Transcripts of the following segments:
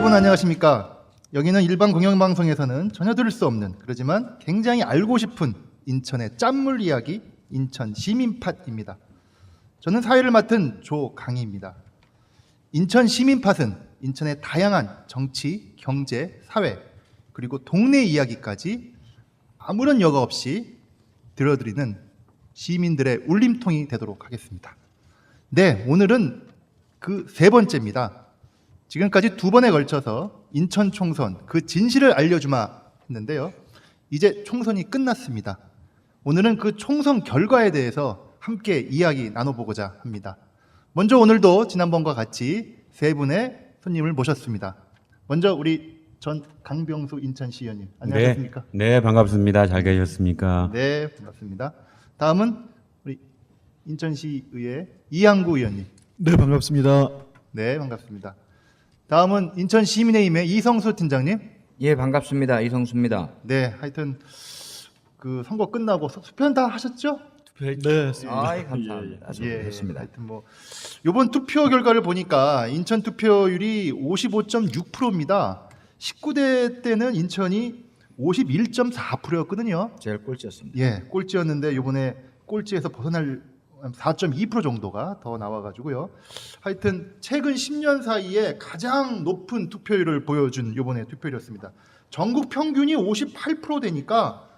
여러분 안녕하십니까? 여기는 일반 공영방송에서는 전혀 들을 수 없는, 그러지만 굉장히 알고 싶은 인천의 짠물 이야기, 인천 시민팟입니다. 저는 사회를 맡은 조강희입니다. 인천 시민팟은 인천의 다양한 정치, 경제, 사회, 그리고 동네 이야기까지 아무런 여과 없이 들려드리는 시민들의 울림통이 되도록 하겠습니다. 네, 오늘은 그 세 번째입니다. 지금까지 두 번에 걸쳐서 인천 총선 그 진실을 알려주마 했는데요. 이제 총선이 끝났습니다. 오늘은 그 총선 결과에 대해서 함께 이야기 나눠보고자 합니다. 먼저 오늘도 지난번과 같이 세 분의 손님을 모셨습니다. 먼저 우리 전 강병수 인천시의원님 안녕하십니까? 네, 반갑습니다. 잘 계셨습니까? 네, 반갑습니다. 다음은 우리 인천시의회 이항구 의원님. 네, 반갑습니다. 네, 반갑습니다. 다음은 인천시민의힘의 이성수 팀장님. 예, 반갑습니다. 이성수입니다. 네, 하여튼 그 선거 끝나고 투표는 다 하셨죠? 네, 아이, 감사합니다. 예, 좋습니다. 하여튼 뭐 이번 투표 결과를 보니까 인천 투표율이 55.6%입니다. 19대 때는 인천이 51.4%였거든요. 제일 꼴찌였습니다. 예, 꼴찌였는데 이번에 꼴찌에서 벗어날 4.2% 정도가 더 나와가지고요. 하여튼 최근 10년 사이에 가장 높은 투표율을 보여준 이번에 투표율이었습니다. 전국 평균이 58% 되니까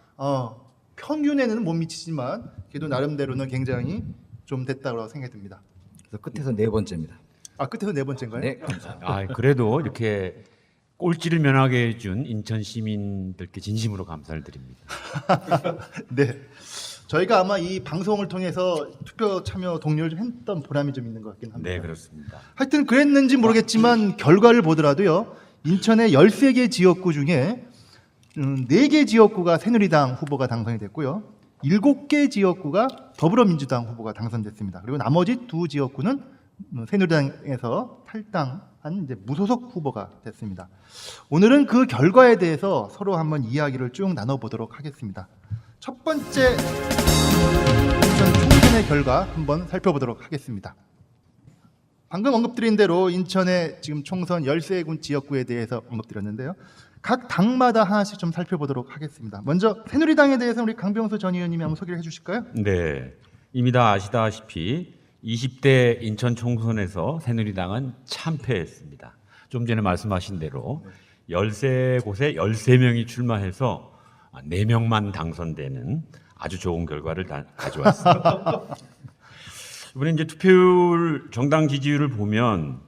평균에는 못 미치지만 그래도 나름대로는 굉장히 좀 됐다고 생각이 듭니다. 그래서 끝에서 네 번째입니다. 아, 끝에서 네 번째인가요? 네, 감사합니다. 아, 그래도 이렇게 꼴찌를 면하게 해준 인천 시민들께 진심으로 감사를 드립니다. 네. 저희가 아마 이 방송을 통해서 투표 참여 독려를 좀 했던 보람이 좀 있는 것 같긴 합니다. 네, 그렇습니다. 하여튼 그랬는지 모르겠지만 결과를 보더라도요. 인천의 13개 지역구 중에 4개 지역구가 새누리당 후보가 당선이 됐고요. 7개 지역구가 더불어민주당 후보가 당선됐습니다. 그리고 나머지 2 지역구는 새누리당에서 탈당한 이제 무소속 후보가 됐습니다. 오늘은 그 결과에 대해서 서로 한번 이야기를 쭉 나눠보도록 하겠습니다. 첫 번째 인천 총선의 결과 한번 살펴보도록 하겠습니다. 방금 언급드린 대로 인천의 지금 총선 13군 지역구에 대해서 언급드렸는데요. 각 당마다 하나씩 좀 살펴보도록 하겠습니다. 먼저 새누리당에 대해서 우리 강병수 전 의원님이 한번 소개를 해주실까요? 네, 이미 다 아시다시피 20대 인천 총선에서 새누리당은 참패했습니다. 좀 전에 말씀하신 대로 13곳에 13명이 출마해서 4명만 당선되는 아주 좋은 결과를 다 가져왔습니다. 이번에 이제 투표율 정당 지지율을 보면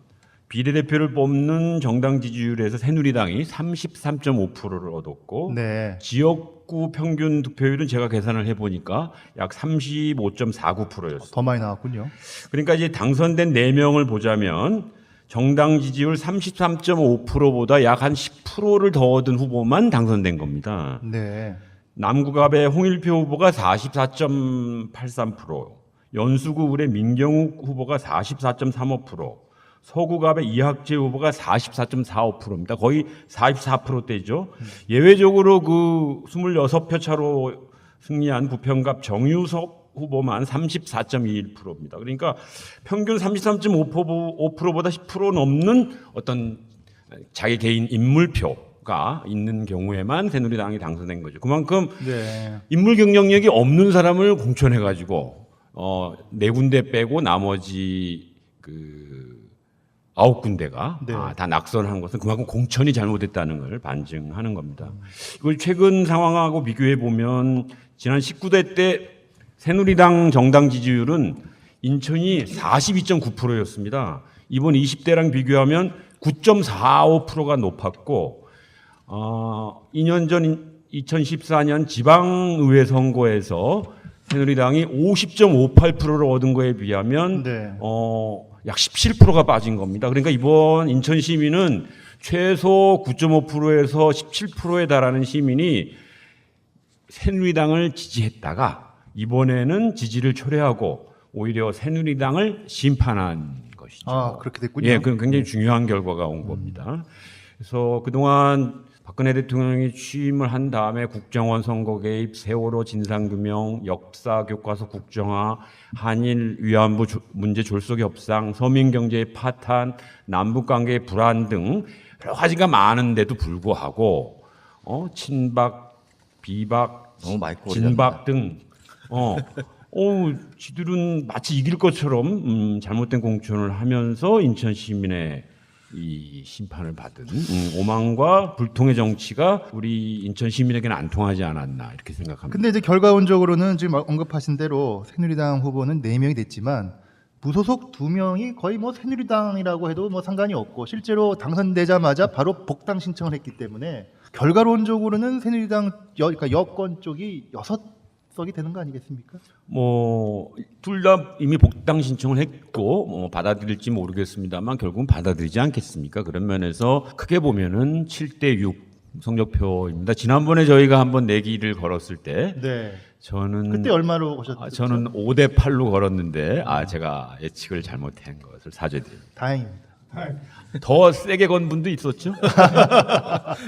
비례대표를 뽑는 정당 지지율에서 새누리당이 33.5%를 얻었고 네. 지역구 평균 득표율은 제가 계산을 해보니까 약 35.49%였어요. 더 많이 나왔군요. 그러니까 이제 당선된 4명을 보자면 정당 지지율 33.5%보다 약 한 10%를 더 얻은 후보만 당선된 겁니다. 네. 남구갑의 홍일표 후보가 44.83%, 연수구의 민경욱 후보가 44.35%, 서구갑의 이학재 후보가 44.45%입니다. 거의 44%대죠. 예외적으로 그 26표 차로 승리한 부평갑 정유석 후보만 34.21%입니다. 그러니까 평균 33.5%보다 10% 넘는 어떤 자기 개인 인물표가 있는 경우에만 새누리당이 당선된 거죠. 그만큼 네. 인물 경쟁력이 없는 사람을 공천해가지고 4군데 빼고 나머지 그 9군데가 네. 다 낙선한 것은 그만큼 공천이 잘못됐다는 걸 반증하는 겁니다. 이걸 최근 상황하고 비교해 보면 지난 19대 때 새누리당 정당 지지율은 인천이 42.9%였습니다. 이번 20대랑 비교하면 9.45%가 높았고 2년 전 2014년 지방의회 선거에서 새누리당이 50.58%를 얻은 거에 비하면 네. 약 17%가 빠진 겁니다. 그러니까 이번 인천 시민은 최소 9.5%에서 17%에 달하는 시민이 새누리당을 지지했다가 이번에는 지지를 초래하고 오히려 새누리당을 심판한 것이죠. 아, 그렇게 됐군요. 예, 그 굉장히 중요한 결과가 온 겁니다. 그래서 그동안 박근혜 대통령이 취임을 한 다음에 국정원 선거 개입, 세월호 진상규명, 역사 교과서 국정화, 한일 위안부 문제 졸속 협상, 서민 경제의 파탄, 남북 관계의 불안 등 여러 가지가 많은데도 불구하고 친박, 비박, 너무 많이 진박 등 지들은 마치 이길 것처럼 잘못된 공천을 하면서 인천 시민의 이 심판을 받은 오만과 불통의 정치가 우리 인천 시민에게는 안 통하지 않았나 이렇게 생각합니다. 근데 이제 결과론적으로는 지금 언급하신 대로 새누리당 후보는 4명이 됐지만 무소속 2명이 거의 뭐 새누리당이라고 해도 뭐 상관이 없고 실제로 당선되자마자 바로 복당 신청을 했기 때문에 결과론적으로는 새누리당 그러니까 여권 쪽이 6석이 되는 거 아니겠습니까? 뭐 둘 다 이미 복당 신청을 했고 받아들일지 모르겠습니다만 결국은 받아들이지 않겠습니까? 그런 면에서 크게 보면은 7대6 성적표입니다. 지난번에 저희가 한번 내기를 걸었을 때 네. 저는 그때 얼마로 오셨죠? 저는 5대8로 걸었는데 제가 예측을 잘못한 것을 사죄드립니다. 다행입니다. 더 세게 건 분도 있었죠?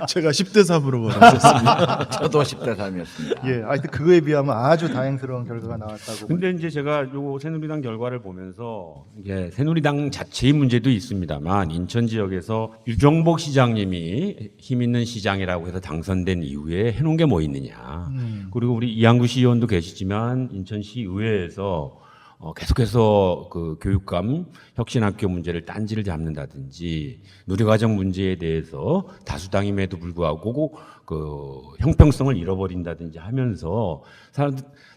제가 10대 3으로 걸었습니다. 저도 10대 3이었습니다. 예, 하여튼 그거에 비하면 아주 다행스러운 결과가 나왔다고. 근데 이제 제가 요 새누리당 결과를 보면서 이게 새누리당 자체의 문제도 있습니다만 인천 지역에서 유정복 시장님이 힘 있는 시장이라고 해서 당선된 이후에 해놓은 게 뭐 있느냐. 그리고 우리 이한구 시의원도 계시지만 인천시 의회에서 계속해서 그 교육감 혁신학교 문제를 딴지를 잡는다든지 누리과정 문제에 대해서 다수당임에도 불구하고 그 형평성을 잃어버린다든지 하면서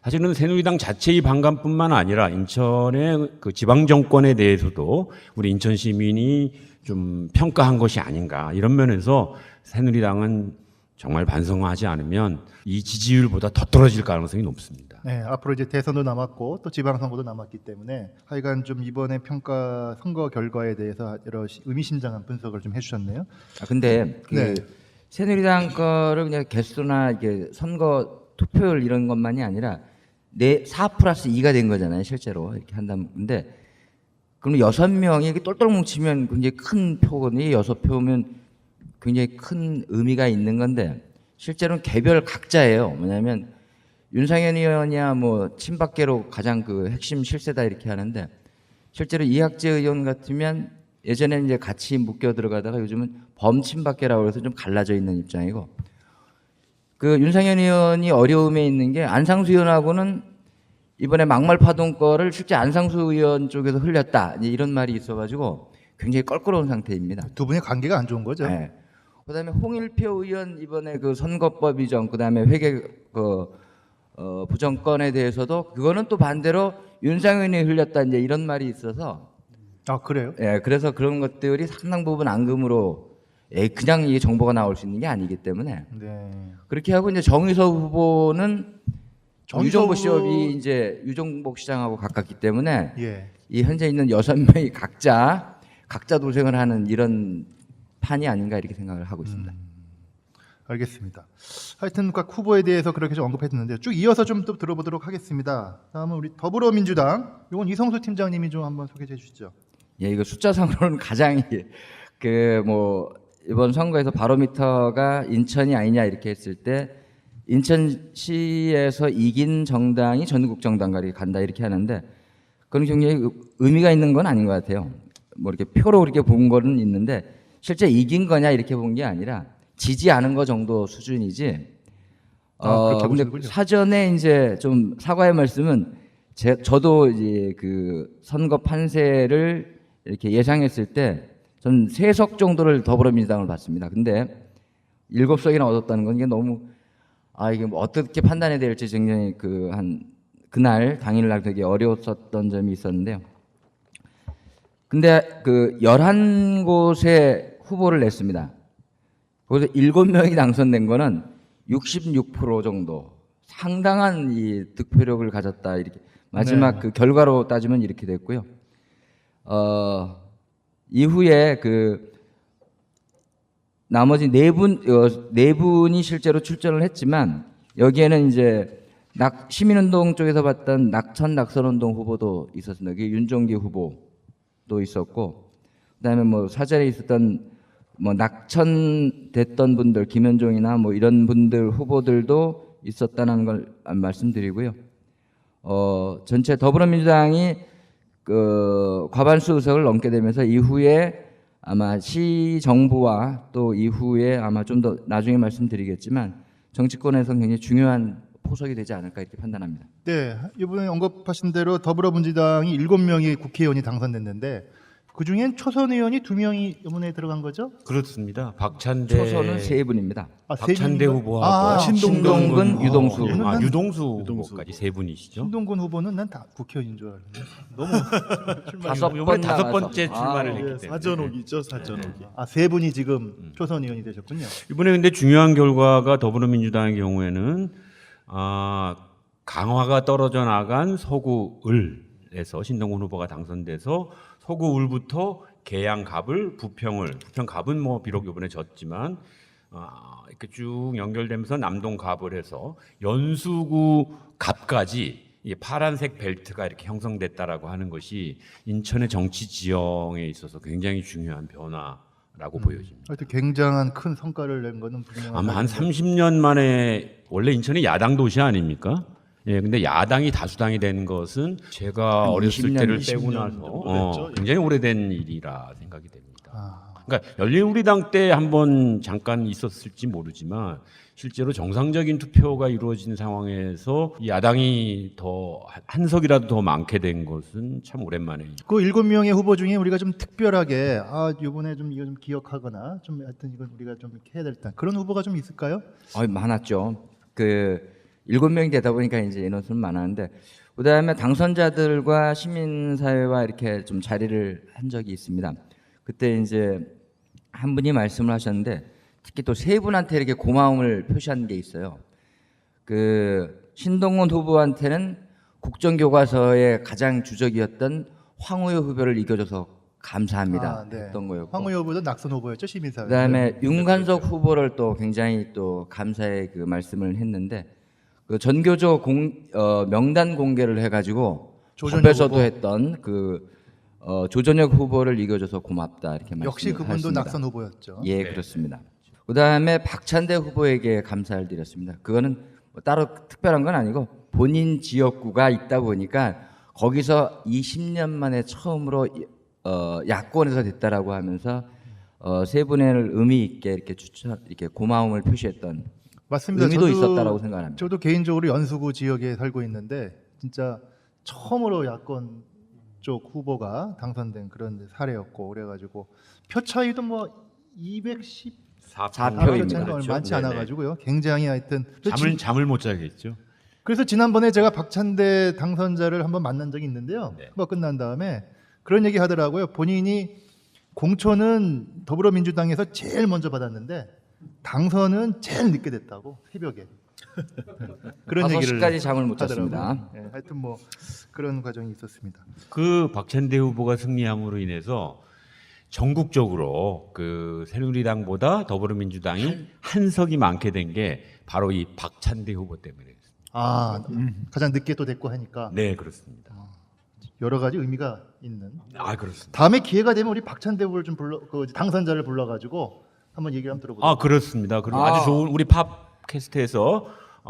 사실은 새누리당 자체의 반감뿐만 아니라 인천의 그 지방 정권에 대해서도 우리 인천 시민이 좀 평가한 것이 아닌가 이런 면에서 새누리당은 정말 반성하지 않으면 이 지지율보다 더 떨어질 가능성이 높습니다. 네, 앞으로 이제 대선도 남았고 또 지방선거도 남았기 때문에 하여간 좀 이번에 평가 선거 결과에 대해서 여러 의미심장한 분석을 좀 해주셨네요. 근데 그 네. 새누리당 거를 그냥 개수나 이게 선거 투표율 이런 것만이 아니라 4+2가 된 거잖아요, 실제로 이렇게 한다면. 근데 그럼 6명이 이렇게 똘똘 뭉치면 굉장히 큰 표거든요. 6표면 굉장히 큰 의미가 있는 건데 실제로는 개별 각자예요. 뭐냐면 윤상현 의원이야 뭐 친박계로 가장 그 핵심 실세다 이렇게 하는데 실제로 이학재 의원 같으면 예전에는 이제 같이 묶여 들어가다가 요즘은 범친박계라고 해서 좀 갈라져 있는 입장이고 그 윤상현 의원이 어려움에 있는 게 안상수 의원하고는 이번에 막말 파동 거를 실제 안상수 의원 쪽에서 흘렸다 이런 말이 있어가지고 굉장히 껄끄러운 상태입니다. 두 분의 관계가 안 좋은 거죠. 네. 그다음에 홍일표 의원 이번에 그 선거법 위반 그다음에 회계 부정권에 대해서도 그거는 또 반대로 윤상현이 흘렸다 이제 이런 말이 있어서 아 그래요? 예, 그래서 그런 것들이 상당 부분 앙금으로 그냥 이게 정보가 나올 수 있는 게 아니기 때문에 네. 그렇게 하고 이제 정의석 후보는 정의석 유정복 후보- 시업이 이제 유정복 시장하고 가깝기 때문에 예. 이 현재 있는 6명이 각자 도생을 하는 이런 판이 아닌가 이렇게 생각을 하고 있습니다. 알겠습니다. 하여튼 각 후보에 대해서 그렇게 좀 언급했는데 쭉 이어서 좀 또 들어보도록 하겠습니다. 다음은 우리 더불어민주당 이건 이성수 팀장님이 좀 한번 소개해 주시죠. 예, 이거 숫자상으로는 가장 그 뭐 이번 선거에서 바로미터가 인천이 아니냐 이렇게 했을 때 인천시에서 이긴 정당이 전국 정당과 이렇게 간다 이렇게 하는데 그건 굉장히 의미가 있는 건 아닌 것 같아요. 뭐 이렇게 표로 이렇게 본 거는 있는데 실제 이긴 거냐 이렇게 본 게 아니라 지지 않은 거 정도 수준이지. 그렇게 근데 보시는군요. 사전에 이제 좀 사과의 말씀은 저도 이제 그 선거 판세를 이렇게 예상했을 때 전 3석 정도를 더불어민주당을 봤습니다. 근데 7석이나 얻었다는 건 이게 너무 이게 뭐 어떻게 판단해야 될지 굉장히 그날 당일날 되게 어려웠었던 점이 있었는데요. 근데 그 11곳에 후보를 냈습니다. 거기서 7명이 당선된 거는 66% 정도 상당한 이 득표력을 가졌다 이렇게 마지막 네. 그 결과로 따지면 이렇게 됐고요. 이후에 그 나머지 네 분이 실제로 출전을 했지만 여기에는 이제 시민운동 쪽에서 봤던 낙천운동 후보도 있었습니다. 그게 윤종기 후보도 있었고, 그다음에 뭐 사전에 있었던 뭐 낙천됐던 분들, 김현종이나 뭐 이런 분들 후보들도 있었다는 걸 말씀드리고요. 전체 더불어민주당이 그 과반수 의석을 넘게 되면서 이후에 아마 시 정부와 또 이후에 아마 좀 더 나중에 말씀드리겠지만 정치권에서 굉장히 중요한 포석이 되지 않을까 이렇게 판단합니다. 네, 이번에 언급하신 대로 더불어민주당이 7명의 국회의원이 당선됐는데 그중엔 초선 의원이 2명이 의원에 들어간 거죠? 그렇습니다. 박찬대 초선은 3분입니다. 박찬대 분? 후보하고 신동근, 유동수. 유동수 후보까지 세 분이시죠. 신동근 후보는 난 다 국회의원인 줄 알았는데 너무 이번에 다섯 나가서. 번째 출마를 했기 때문에 사전옥이죠, 사전옥이. 세 분이 지금 초선 의원이 되셨군요. 이번에 근데 중요한 결과가 더불어민주당의 경우에는 강화가 떨어져 나간 서구을에서 신동근 후보가 당선돼서 서구을부터 계양갑을 부평갑은 뭐 비록 이번에 졌지만 이렇게 쭉 연결되면서 남동갑을 해서 연수구 갑까지 이 파란색 벨트가 이렇게 형성됐다라고 하는 것이 인천의 정치 지형에 있어서 굉장히 중요한 변화라고 보여집니다. 하여튼 굉장한 큰 성과를 낸 거는 분명한 아마 한 30년 만에 원래 인천이 야당 도시 아닙니까? 예, 근데 야당이 다수당이 된 것은 제가 한 어렸을 20년, 때를 20년 빼고 정도 나서 됐죠. 굉장히 오래된 일이라 생각이 됩니다. 아, 그러니까 열린우리당 때 한번 잠깐 있었을지 모르지만 실제로 정상적인 투표가 이루어진 상황에서 이 야당이 더 한 석이라도 더 많게 된 것은 참 오랜만에. 그 7명의 후보 중에 우리가 좀 특별하게 이번에 좀 이거 좀 기억하거나 좀 하여튼 이건 우리가 좀 이렇게 해야 될 듯한 그런 후보가 좀 있을까요? 많았죠. 그 7명이 되다 보니까 이제 인원수는 많았는데 그다음에 당선자들과 시민사회와 이렇게 좀 자리를 한 적이 있습니다. 그때 이제 한 분이 말씀을 하셨는데 특히 또 세 분한테 이렇게 고마움을 표시한 게 있어요. 그 신동훈 후보한테는 국정교과서의 가장 주적이었던 황우여 후보를 이겨줘서 감사합니다. 네. 했던 거였고. 황우여 후보도 낙선 후보였죠, 시민사회. 그다음에 윤관석 후보를 또 굉장히 또 감사의 그 말씀을 했는데 그 전교조 명단 공개를 해가지고 조전혁 법에서도 후보. 했던 그 조전혁 후보를 이겨줘서 고맙다 이렇게 말씀을 역시 그분도 하셨습니다. 낙선 후보였죠. 예, 그렇습니다. 그다음에 박찬대 후보에게 감사를 드렸습니다. 그거는 뭐 따로 특별한 건 아니고 본인 지역구가 있다 보니까 거기서 20년 만에 처음으로 야권에서 됐다라고 하면서 세 분을 의미 있게 이렇게 고마움을 표시했던 맞습니다. 의미도 있었다라고 생각합니다. 저도 개인적으로 연수구 지역에 살고 있는데 진짜 처음으로 야권 쪽 후보가 당선된 그런 사례였고 그래가지고 표 차이도 뭐 214표입니다. 그렇죠. 많지 네네. 않아가지고요. 굉장히 하여튼 잠을 못 자겠죠. 그래서 지난번에 제가 박찬대 당선자를 한번 만난 적이 있는데요. 네. 선거 끝난 다음에 그런 얘기 하더라고요. 본인이 공천은 더불어민주당에서 제일 먼저 받았는데 당선은 제일 늦게 됐다고 새벽에 그런 얘기를 5시까지 잠을 못 잤습니다. 하더라고요. 네, 하여튼 뭐 그런 과정이 있었습니다. 그 박찬대 후보가 승리함으로 인해서 전국적으로 그 새누리당보다 더불어민주당이 한 석이 많게 된 게 바로 이 박찬대 후보 때문에. 가장 늦게 또 됐고 하니까 네, 그렇습니다. 여러 가지 의미가 있는. 그렇습니다. 다음에 기회가 되면 우리 박찬대 후보를 좀 그 당선자를 불러가지고 한번 얘기를 한번 들어보도록. 그렇습니다. 그리고 아주 좋은 우리 팝캐스트에서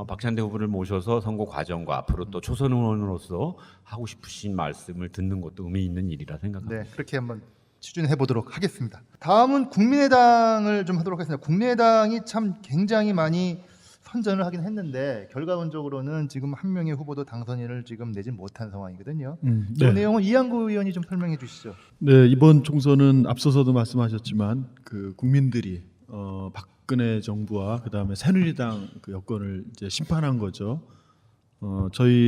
박찬대 후보를 모셔서 선거 과정과 앞으로 또 초선 의원으로서 하고 싶으신 말씀을 듣는 것도 의미 있는 일이라 생각합니다. 네, 그렇게 한번 추진해 보도록 하겠습니다. 다음은 국민의당을 좀 하도록 하겠습니다. 국민의당이 참 굉장히 많이 선전을 하긴 했는데 결과론적으로는 지금 한 명의 후보도 당선인을 지금 내진 못한 상황이거든요. 이 네. 내용은 이한구 의원이 좀 설명해 주시죠. 네, 이번 총선은 앞서서도 말씀하셨지만 그 국민들이 박근혜 정부와 그다음에 새누리당 그 여권을 이제 심판한 거죠.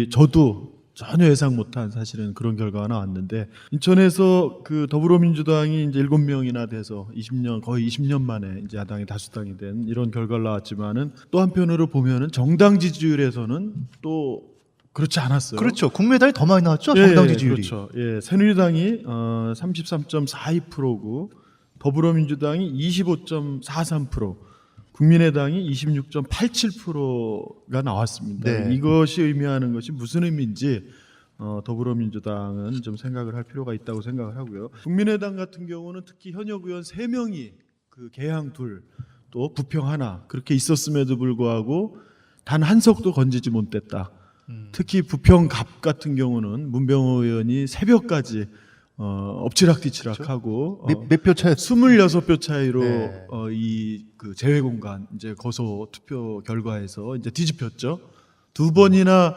저도 전혀 예상 못한 사실은 그런 결과가 나왔는데 인천에서 그 더불어민주당이 이제 7명이나 돼서 20년 거의 20년 만에 이제 야당이 다수당이 된 이런 결과가 나왔지만은 또 한편으로 보면은 정당 지지율에서는 또 그렇지 않았어요. 그렇죠. 국민의당이 더 많이 나왔죠. 정당 지지율이. 그렇죠. 예, 새누리당이 33.42%고 더불어민주당이 25.43%, 국민의당이 26.87%가 나왔습니다. 네. 이것이 의미하는 것이 무슨 의미인지 더불어민주당은 좀 생각을 할 필요가 있다고 생각을 하고요. 국민의당 같은 경우는 특히 현역 의원 3명이 그 개항 둘, 또 부평 하나 그렇게 있었음에도 불구하고 단 한 석도 건지지 못했다. 특히 부평 갑 같은 경우는 문병호 의원이 새벽까지 엎치락뒤치락하고 몇 표 차였어요? 26표 차이로 네. 이 그 제외 공간 이제 거소 투표 결과에서 이제 뒤집혔죠. 두 번이나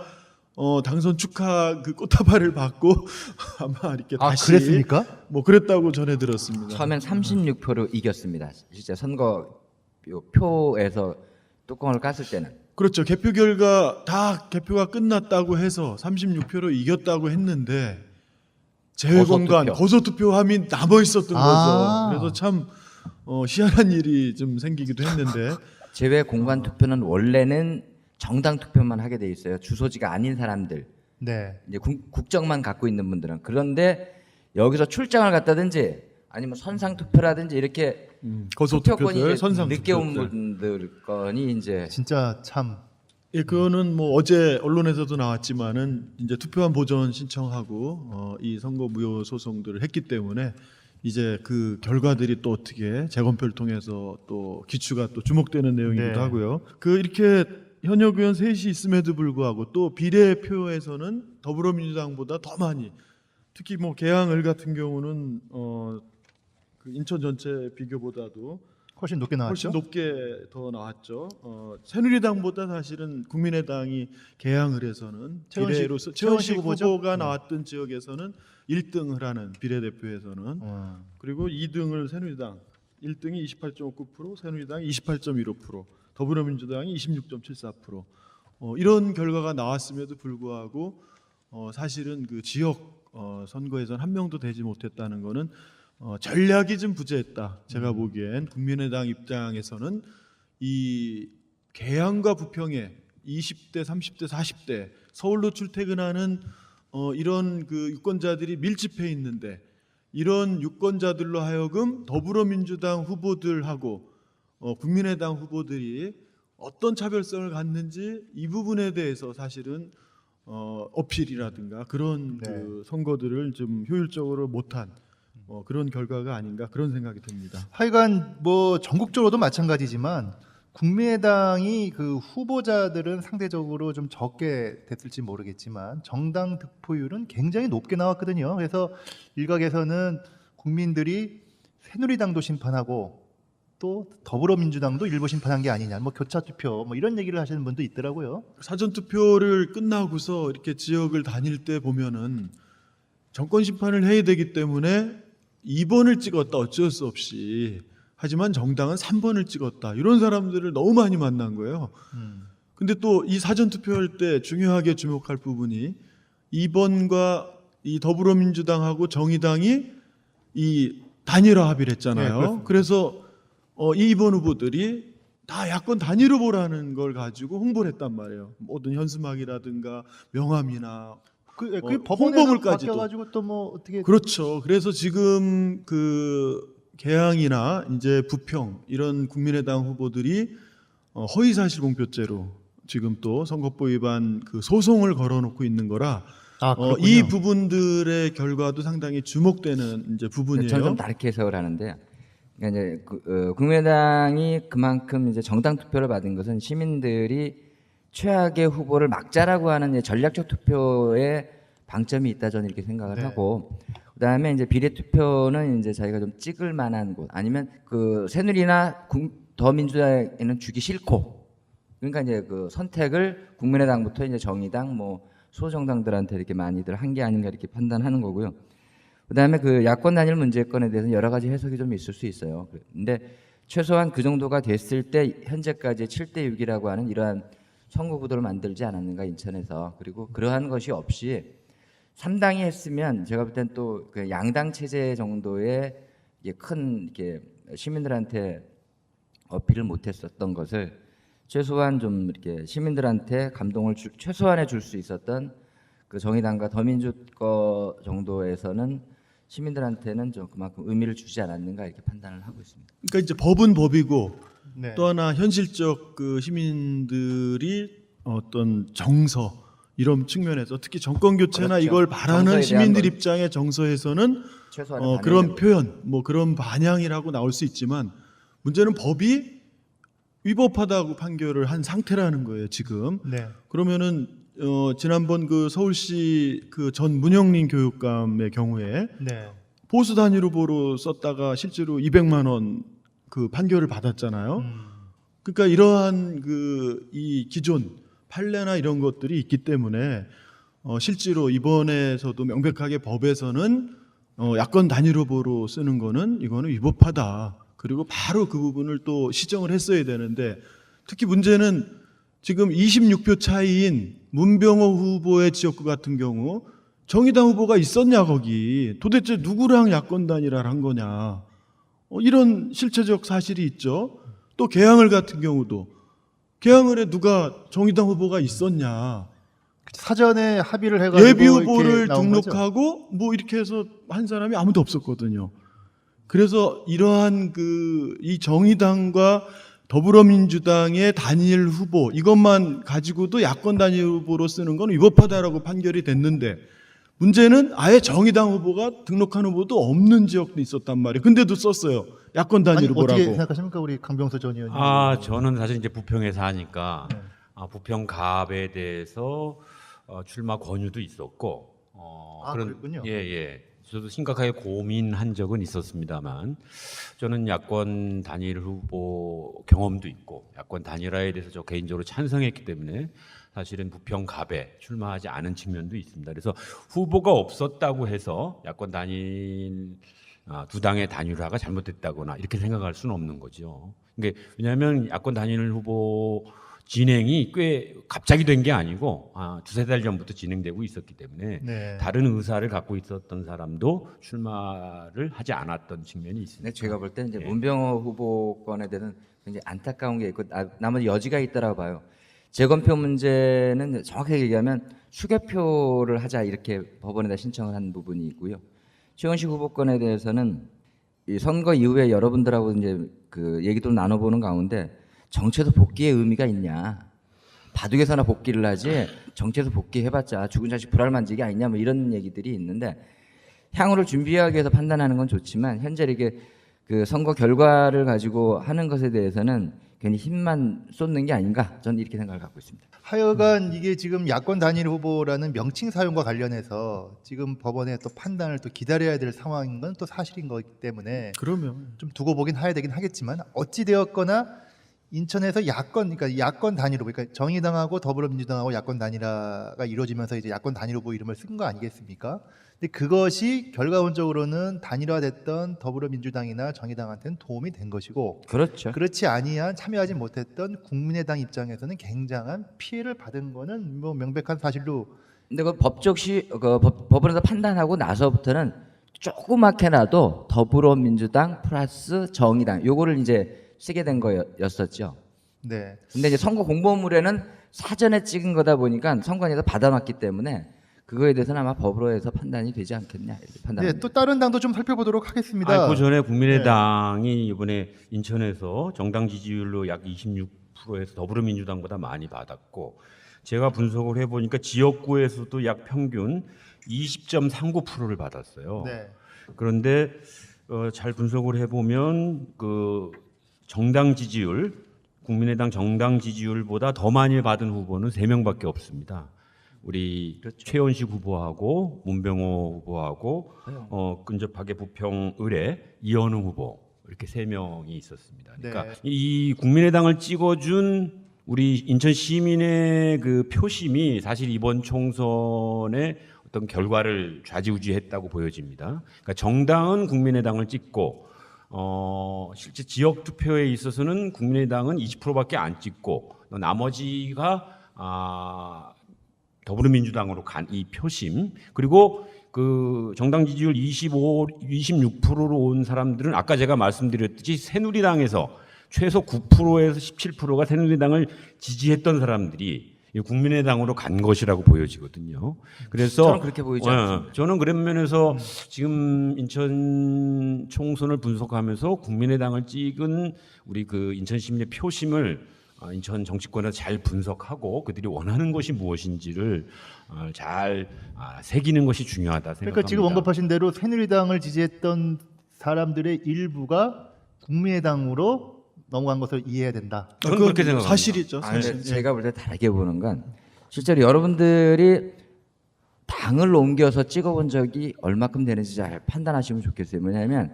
당선 축하 그 꽃다발을 받고 아마 이렇게 아, 다시 그랬습니까? 뭐 그랬다고 전해 들었습니다. 처음엔 36표로 이겼습니다. 실제 선거 표에서 뚜껑을 깠을 때는. 그렇죠. 개표 결과 다 개표가 끝났다고 해서 36표로 이겼다고 했는데 제외 공간 거소투표. 거소투표함이 남아 있었던 아. 거죠. 그래서 참 희한한 일이 좀 생기기도 했는데 제외 공간 투표는 원래는 정당 투표만 하게 돼 있어요. 주소지가 아닌 사람들, 네. 이제 국적만 갖고 있는 분들은. 그런데 여기서 출장을 갔다든지 아니면 선상 투표라든지 이렇게 거소투표들 투표권이 선상 늦게 온 투표들. 분들 건이 이제 진짜 참 예, 그거는 뭐 어제 언론에서도 나왔지만은 이제 투표한 보전 신청하고 이 선거 무효 소송들을 했기 때문에 이제 그 결과들이 또 어떻게 재검표를 통해서 또 기추가 또 주목되는 내용이기도 네. 하고요. 그 이렇게 현역 의원 셋이 있음에도 불구하고 또 비례표에서는 더불어민주당보다 더 많이 특히 뭐 개항을 같은 경우는 그 인천 전체 비교보다도 훨씬 높게 나왔죠. 훨씬 높게 더 나왔죠. 새누리당보다 사실은 국민의당이 개항을 해서는 최원식- 비례로서 최원식 최원식 후보죠? 후보가 네. 나왔던 지역에서는 1등을 하는 비례대표에서는 그리고 2등을 새누리당 1등이 28.59%, 새누리당이 28.15%, 더불어민주당이 26.74%. 이런 결과가 나왔음에도 불구하고 사실은 그 지역 선거에선 한 명도 되지 못했다는 거는 전략이 좀 부재했다. 제가 보기엔 국민의당 입장에서는 이 개항과 부평에 20대, 30대, 40대 서울로 출퇴근하는 이런 그 유권자들이 밀집해 있는데 이런 유권자들로 하여금 더불어민주당 후보들하고 국민의당 후보들이 어떤 차별성을 갖는지 이 부분에 대해서 사실은 어필이라든가 그런 네. 그 선거들을 좀 효율적으로 못한 그런 결과가 아닌가 그런 생각이 듭니다. 하여간 뭐 전국적으로도 마찬가지지만 국민의당이 그 후보자들은 상대적으로 좀 적게 됐을지 모르겠지만 정당 득표율은 굉장히 높게 나왔거든요. 그래서 일각에서는 국민들이 새누리당도 심판하고 또 더불어민주당도 일부 심판한 게 아니냐, 뭐 교차 투표, 뭐 이런 얘기를 하시는 분도 있더라고요. 사전 투표를 끝나고서 이렇게 지역을 다닐 때 보면은 정권 심판을 해야 되기 때문에 2번을 찍었다 어쩔 수 없이 하지만 정당은 3번을 찍었다 이런 사람들을 너무 많이 만난 거예요. 근데 또 이 사전 투표할 때 중요하게 주목할 부분이 2번과 이 더불어민주당하고 정의당이 이 단일화 합의를 네, 했잖아요. 그렇습니다. 그래서 이 2번 후보들이 다 야권 단일 후보라는 걸 가지고 홍보를 했단 말이에요. 모든 현수막이라든가 명함이나 그 법원에서 홍보물까지도. 바뀌어가지고 또 뭐 어떻게 그렇죠. 그래서 지금 그 개항이나 이제 부평 이런 국민의당 후보들이 허위사실 공표죄로 지금 또 선거법 위반 그 소송을 걸어놓고 있는 거라 그렇군요. 이 부분들의 결과도 상당히 주목되는 이제 부분이에요. 저는 좀 다르게 해석을 하는데, 그러니까 이제 국민의당이 그만큼 이제 정당 투표를 받은 것은 시민들이 최악의 후보를 막자라고 하는 이제 전략적 투표에 방점이 있다 저는 이렇게 생각을 네. 하고, 그다음에 이제 비례 투표는 이제 자기가 좀 찍을 만한 곳 아니면 그 새누리나 더민주당에는 주기 싫고, 그러니까 이제 그 선택을 국민의당부터 이제 정의당 뭐 소정당들한테 이렇게 많이들 한 게 아닌가 이렇게 판단하는 거고요. 그다음에 그 야권 단일 문제건에 대해서는 여러 가지 해석이 좀 있을 수 있어요. 근데 최소한 그 정도가 됐을 때 현재까지 7대 6이라고 하는 이러한 선거 구도를 만들지 않았는가 인천에서. 그리고 그러한 것이 없이 3당이 했으면 제가 볼 땐 또 그 양당 체제 정도의 이게 큰 이렇게 시민들한테 어필을 못했었던 것을 최소한 좀 이렇게 시민들한테 감동을 최소한에 줄 수 있었던 그 정의당과 더민주 거 정도에서는 시민들한테는 좀 그만큼 의미를 주지 않았는가 이렇게 판단을 하고 있습니다. 그러니까 이제 법은 법이고 네. 또 하나 현실적 그 시민들이 어떤 정서 이런 측면에서 특히 정권 교체나 그렇죠. 이걸 바라는 정서에 대한 시민들 건 입장의 정서에서는 최소한의 그런 반영을 표현, 뭐 그런 반향이라고 나올 수 있지만 문제는 법이 위법하다고 판결을 한 상태라는 거예요, 지금. 네. 그러면은 지난번 그 서울시 그 전 문영린 교육감의 경우에 네. 보수 단일 후보로 썼다가 실제로 200만 원 그 판결을 받았잖아요. 그러니까 이러한 그 이 기존 판례나 이런 것들이 있기 때문에 실제로 이번에서도 명백하게 법에서는 야권 단일 후보로 쓰는 거는 이거는 위법하다. 그리고 바로 그 부분을 또 시정을 했어야 되는데 특히 문제는 지금 26표 차이인 문병호 후보의 지역구 같은 경우 정의당 후보가 있었냐 거기 도대체 누구랑 야권 단일화를 한 거냐 이런 실체적 사실이 있죠. 또 계양을 같은 경우도 계양을에 누가 정의당 후보가 있었냐 사전에 합의를 해가지고 예비 이렇게 후보를 나온 거죠? 등록하고 뭐 이렇게 해서 한 사람이 아무도 없었거든요. 그래서 이러한 그 이 정의당과 더불어민주당의 단일 후보 이것만 가지고도 야권 단일 후보로 쓰는 건 위법하다라고 판결이 됐는데 문제는 아예 정의당 후보가 등록한 후보도 없는 지역도 있었단 말이에요. 근데도 썼어요. 야권 단일 아니, 후보라고. 어떻게 생각하십니까, 우리 강병서 전 의원님? 저는 사실 이제 부평에 사니까 네. 부평갑에 대해서 출마 권유도 있었고 그랬군요. 예. 저도 심각하게 고민한 적은 있었습니다만 저는 야권 단일 후보 경험도 있고 야권 단일화에 대해서 저 개인적으로 찬성했기 때문에 사실은 부평갑에 출마하지 않은 측면도 있습니다. 그래서 후보가 없었다고 해서 야권 단일 두 당의 단일화가 잘못됐다거나 이렇게 생각할 수는 없는 거죠. 그러니까 왜냐하면 야권 단일 후보 진행이 꽤 갑자기 된 게 아니고 두세 달 전부터 진행되고 있었기 때문에 네. 다른 의사를 갖고 있었던 사람도 출마를 하지 않았던 측면이 있습니다. 근데 제가 볼 때는 이제 예. 문병호 후보권에 대해서는 굉장히 안타까운 게 있고 나머지 여지가 있다라고 봐요. 재검표 문제는 정확하게 얘기하면 수개표를 하자 이렇게 법원에다 신청을 한 부분이 있고요. 최원식 후보권에 대해서는 이 선거 이후에 여러분들하고 이제 그 얘기도 나눠보는 가운데 정치에서 복귀의 의미가 있냐? 바둑에서나 복귀를 하지 정치에서 복귀해봤자 죽은 자식 불알만지기 아니냐 뭐 이런 얘기들이 있는데 향후를 준비하기 위해서 판단하는 건 좋지만 현재 이게 그 선거 결과를 가지고 하는 것에 대해서는 괜히 힘만 쏟는 게 아닌가 저는 이렇게 생각을 갖고 있습니다. 하여간 이게 지금 야권 단일 후보라는 명칭 사용과 관련해서 지금 법원의 또 판단을 또 기다려야 될 상황인 건 또 사실인 거기 때문에 그러면 좀 두고 보긴 해야 되긴 하겠지만 어찌 되었거나 인천에서 그러니까 야권 단일 후보, 그러니까 정의당하고 더불어민주당하고 야권 단일화가 이루어지면서 이제 야권 단일 후보 이름을 쓴 거 아니겠습니까? 근데 그것이 결과론적으로는 단일화됐던 더불어민주당이나 정의당한테는 도움이 된 것이고 그렇죠. 그렇지 아니한 참여하지 못했던 국민의당 입장에서는 굉장한 피해를 받은 거는 뭐 명백한 사실로. 근데 그 법원에서 판단하고 나서부터는 조그맣게라도 더불어민주당 플러스 정의당 요거를 이제 쓰게 된 거였었죠. 네. 근데 이제 선거 공보물에는 사전에 찍은 거다 보니까 선관위에서 받아놨기 때문에 그거에 대해서는 아마 법으로 해서 판단이 되지 않겠냐 이렇게 네, 판단합니다. 또 다른 당도 좀 살펴보도록 하겠습니다. 그 전에 국민의당이 이번에 인천에서 정당 지지율로 약 26%에서 더불어민주당보다 많이 받았고 제가 분석을 해보니까 지역구에서도 약 평균 20.39%를 받았어요. 네. 그런데 잘 분석을 해보면 그 정당 지지율, 국민의당 정당 지지율보다 더 많이 받은 후보는 3명밖에 없습니다. 우리 최원식 후보하고 문병호 후보하고 근접하게 부평 을의 이현우 후보 이렇게 3명이 있었습니다. 그러니까 네. 이 국민의당을 찍어준 우리 인천 시민의 그 표심이 사실 이번 총선의 어떤 결과를 좌지우지했다고 보여집니다. 그러니까 정당은 국민의당을 찍고 실제 지역 투표에 있어서는 국민의당은 20%밖에 안 찍고 나머지가 더불어민주당으로 간 이 표심 그리고 그 정당 지지율 26%로 온 사람들은 아까 제가 말씀드렸듯이 새누리당에서 최소 9%에서 17%가 새누리당을 지지했던 사람들이 국민의당으로 간 것이라고 보여지거든요. 그래서 저는 그렇게 보이지 않습니다. 저는 그런 면에서 지금 인천 총선을 분석하면서 국민의당을 찍은 우리 그 인천 시민의 표심을 인천 정치권에서 잘 분석하고 그들이 원하는 것이 무엇인지를 잘 새기는 것이 중요하다 생각합니다. 그러니까 지금 언급하신 대로 새누리당을 지지했던 사람들의 일부가 국민의당으로 넘어간 것을 이해해야 된다. 저는 그건 그렇게 생각합니다. 사실이죠. 아, 근데 사실. 제가 볼 때 다르게 보는 건 실제로 여러분들이 당을 옮겨서 찍어본 적이 얼마큼 되는지 잘 판단하시면 좋겠어요. 뭐냐면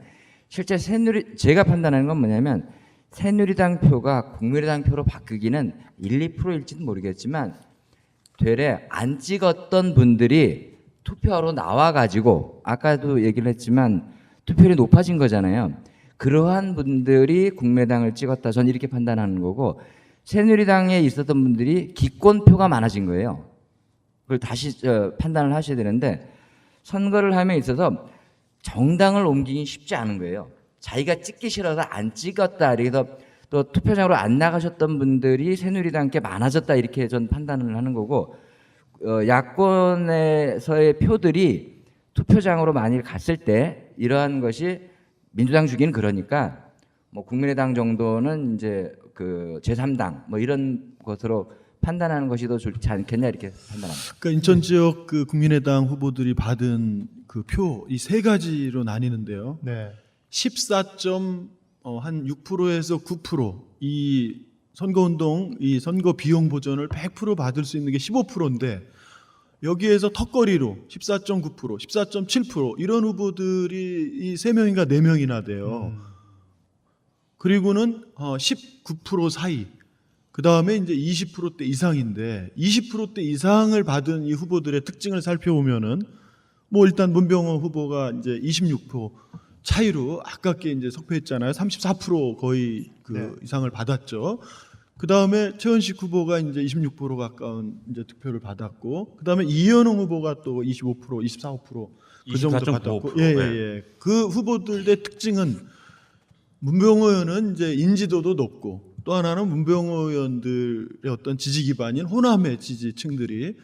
실제 제가 판단하는 건 뭐냐면 새누리당 표가 국민의당 표로 바뀌기는 1, 2%일지는 모르겠지만 되레 안 찍었던 분들이 투표하러 나와가지고 아까도 얘기를 했지만 투표율이 높아진 거잖아요. 그러한 분들이 국민의당을 찍었다. 전 이렇게 판단하는 거고 새누리당에 있었던 분들이 기권표가 많아진 거예요. 그걸 다시 판단을 하셔야 되는데 선거를 함에 있어서 정당을 옮기기 쉽지 않은 거예요. 자기가 찍기 싫어서 안 찍었다. 그래서 또 투표장으로 안 나가셨던 분들이 새누리당께 많아졌다. 이렇게 전 판단을 하는 거고 야권에서의 표들이 투표장으로 만일 갔을 때 이러한 것이 민주당 주기는 그러니까 뭐 국민의당 정도는 이제 그 제3당 뭐 이런 것으로 판단하는 것이 더 좋지 않겠냐 이렇게 판단합니다. 그러니까 인천 지역 그 국민의당 후보들이 받은 그 표 이 세 가지로 나뉘는데요. 네. 6%에서 9%이 선거운동 이 선거 비용 보전을 100% 받을 수 있는 게 15%인데 여기에서 턱걸이로 14.9%, 14.7% 이런 후보들이 이 3명인가 4명이나 돼요. 그리고는 19% 사이. 그다음에 이제 20%대 이상인데 20%대 이상을 받은 이 후보들의 특징을 살펴보면은 뭐 일단 문병호 후보가 이제 26% 차이로 아깝게 이제 석패했잖아요. 34% 거의 그 네. 이상을 받았죠. 그 다음에 최현식 후보가 이제 26% 가까운 이제 득표를 받았고, 그 다음에 이현웅 후보가 또 25%, 24%, 그 정도 24.95%. 받았고, 예. 그 후보들의 특징은 문병호 의원은 이제 인지도도 높고, 또 하나는 문병호 의원들의 어떤 지지 기반인 호남의 지지층들이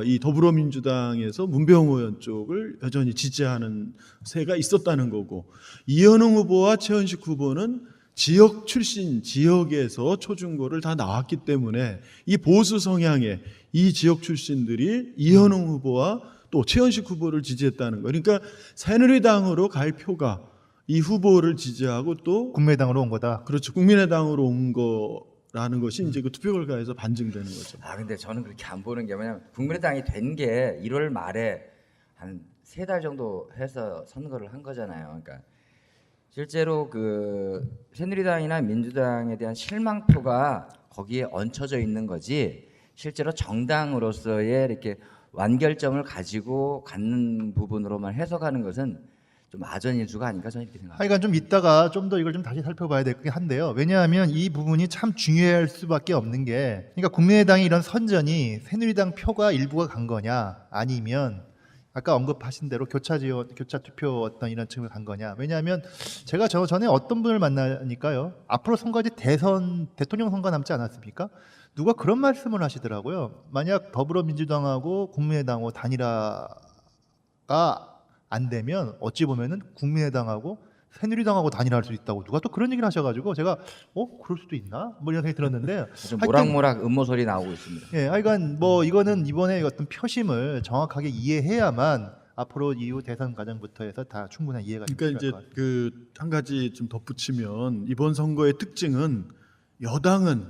이 더불어민주당에서 문병호 의원 쪽을 여전히 지지하는 세가 있었다는 거고, 이현웅 후보와 최현식 후보는 지역 출신, 지역에서 초중고를 다 나왔기 때문에 이 보수 성향의 이 지역 출신들이 이현웅 후보와 또 최현식 후보를 지지했다는 거예요. 그러니까 새누리당으로 갈 표가 이 후보를 지지하고 또 국민의당으로 온 거다. 그렇죠. 국민의당으로 온 거라는 것이 이제 그 투표 결과에서 반증되는 거죠. 아 근데 저는 그렇게 안 보는 게 뭐냐면 국민의당이 된 게 1월 말에 한 3달 정도 해서 선거를 한 거잖아요. 그러니까 실제로 그 새누리당이나 민주당에 대한 실망표가 거기에 얹혀져 있는 거지 실제로 정당으로서의 이렇게 완결점을 가지고 갖는 부분으로만 해석하는 것은 좀 아전인수가 아닌가 저는 이렇게 생각합니다. 하여간 좀 이따가 좀 더 이걸 좀 다시 살펴봐야 될 게 한데요. 왜냐하면 이 부분이 참 중요할 수밖에 없는 게, 그러니까 국민의당이 이런 선전이 새누리당 표가 일부가 간 거냐, 아니면 아까 언급하신 대로 교차 투표 어떤 이런 측면을 간 거냐. 왜냐하면 제가 저 전에 어떤 분을 만나니까요. 앞으로 선거 이제 대통령 선거 남지 않았습니까? 누가 그런 말씀을 하시더라고요. 만약 더불어민주당하고 국민의당하고 단일화가 안 되면 어찌 보면은 국민의당하고 새누리당하고 단일화할 수 있다고 누가 또 그런 얘기를 하셔가지고 제가 그럴 수도 있나? 뭐 이런 생각이 들었는데 좀 하여튼 모락모락 음모 소리 나오고 있습니다. 예, 하여간 뭐 이거는 이번에 어떤 표심을 정확하게 이해해야만 앞으로 이후 대선 과정부터 해서 다 충분한 이해가 좀 그러니까 필요할 이제 것 같아요. 그 한 가지 좀 덧붙이면 이번 선거의 특징은 여당은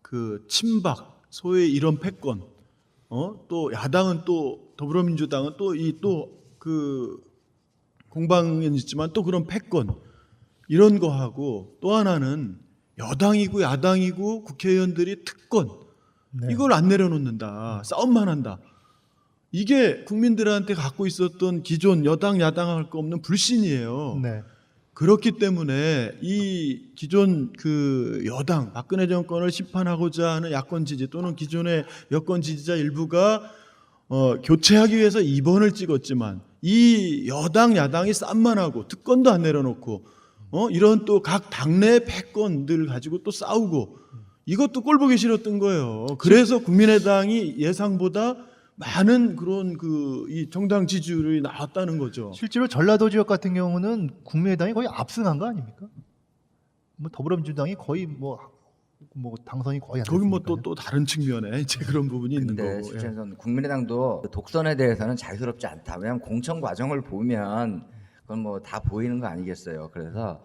그 친박, 소위 이런 패권, 또 야당은 또 더불어민주당은 또 이 또 그 공방은 있지만 또 그런 패권 이런 거 하고, 또 하나는 여당이고 야당이고 국회의원들이 특권 이걸 안 내려놓는다, 싸움만 한다. 이게 국민들한테 갖고 있었던 기존 여당 야당 할 거 없는 불신이에요. 네. 그렇기 때문에 이 기존 그 여당 박근혜 정권을 심판하고자 하는 야권 지지 또는 기존의 여권 지지자 일부가 교체하기 위해서 2번을 찍었지만 이 여당 야당이 쌈만하고 특권도 안 내려놓고 이런 또 각 당내 패권들 가지고 또 싸우고, 이것도 꼴 보기 싫었던 거예요. 그래서 국민의당이 예상보다 많은 그런 그 이 정당 지지율이 나왔다는 거죠. 실제로 전라도 지역 같은 경우는 국민의당이 거의 압승한 거 아닙니까? 뭐 더불어민주당이 거의 뭐 당선이 거의 안 거기 뭐 됐으니까요. 또 다른 측면에 이제 그런 부분이 있는 근데 거고. 예. 실제로는 국민의당도 독선에 대해서는 자유스럽지 않다. 왜냐하면 공천 과정을 보면 그건 뭐 다 보이는 거 아니겠어요. 그래서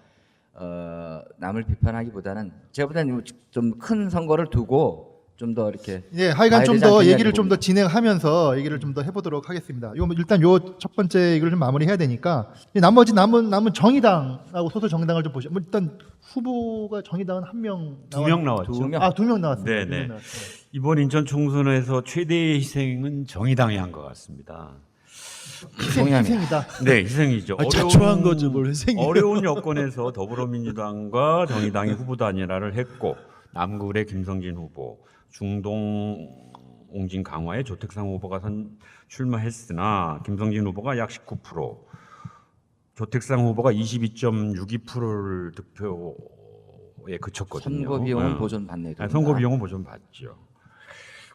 남을 비판하기보다는 제가 볼 때는 좀 큰 선거를 두고 좀 더 이렇게 예, 하여간 봐야 좀 되지 더 않겠냐 얘기를 좀 더 봅니다. 진행하면서 얘기를 좀 더 해보도록 하겠습니다. 이거 뭐 일단 요 첫 번째 이걸 좀 마무리해야 되니까 이 나머지 남은 정의당하고 소수 정당을 좀 보시죠. 뭐 일단 후보가 정의당은 한 명 두 명 나왔죠. 두 명. 아, 2명 나왔습니다. 네, 두 네. 명 나왔어요. 이번 인천 총선에서 최대의 희생은 정의당이 한 것 같습니다. 동의합니다. 희생이다. 네, 희생이죠. 자초한 거죠, 뭘 희생이에요. 어려운 여건에서 더불어민주당과 정의당이 후보 단일화를 했고 남구의 김성진 후보, 중동 옹진 강화의 조택상 후보가 출마했으나 김성진 후보가 약 19%, 조택상 후보가 22.62%를 득표에 그쳤거든요. 선거 비용은 네. 보존 받네요. 아니, 선거 비용은 보존 받죠.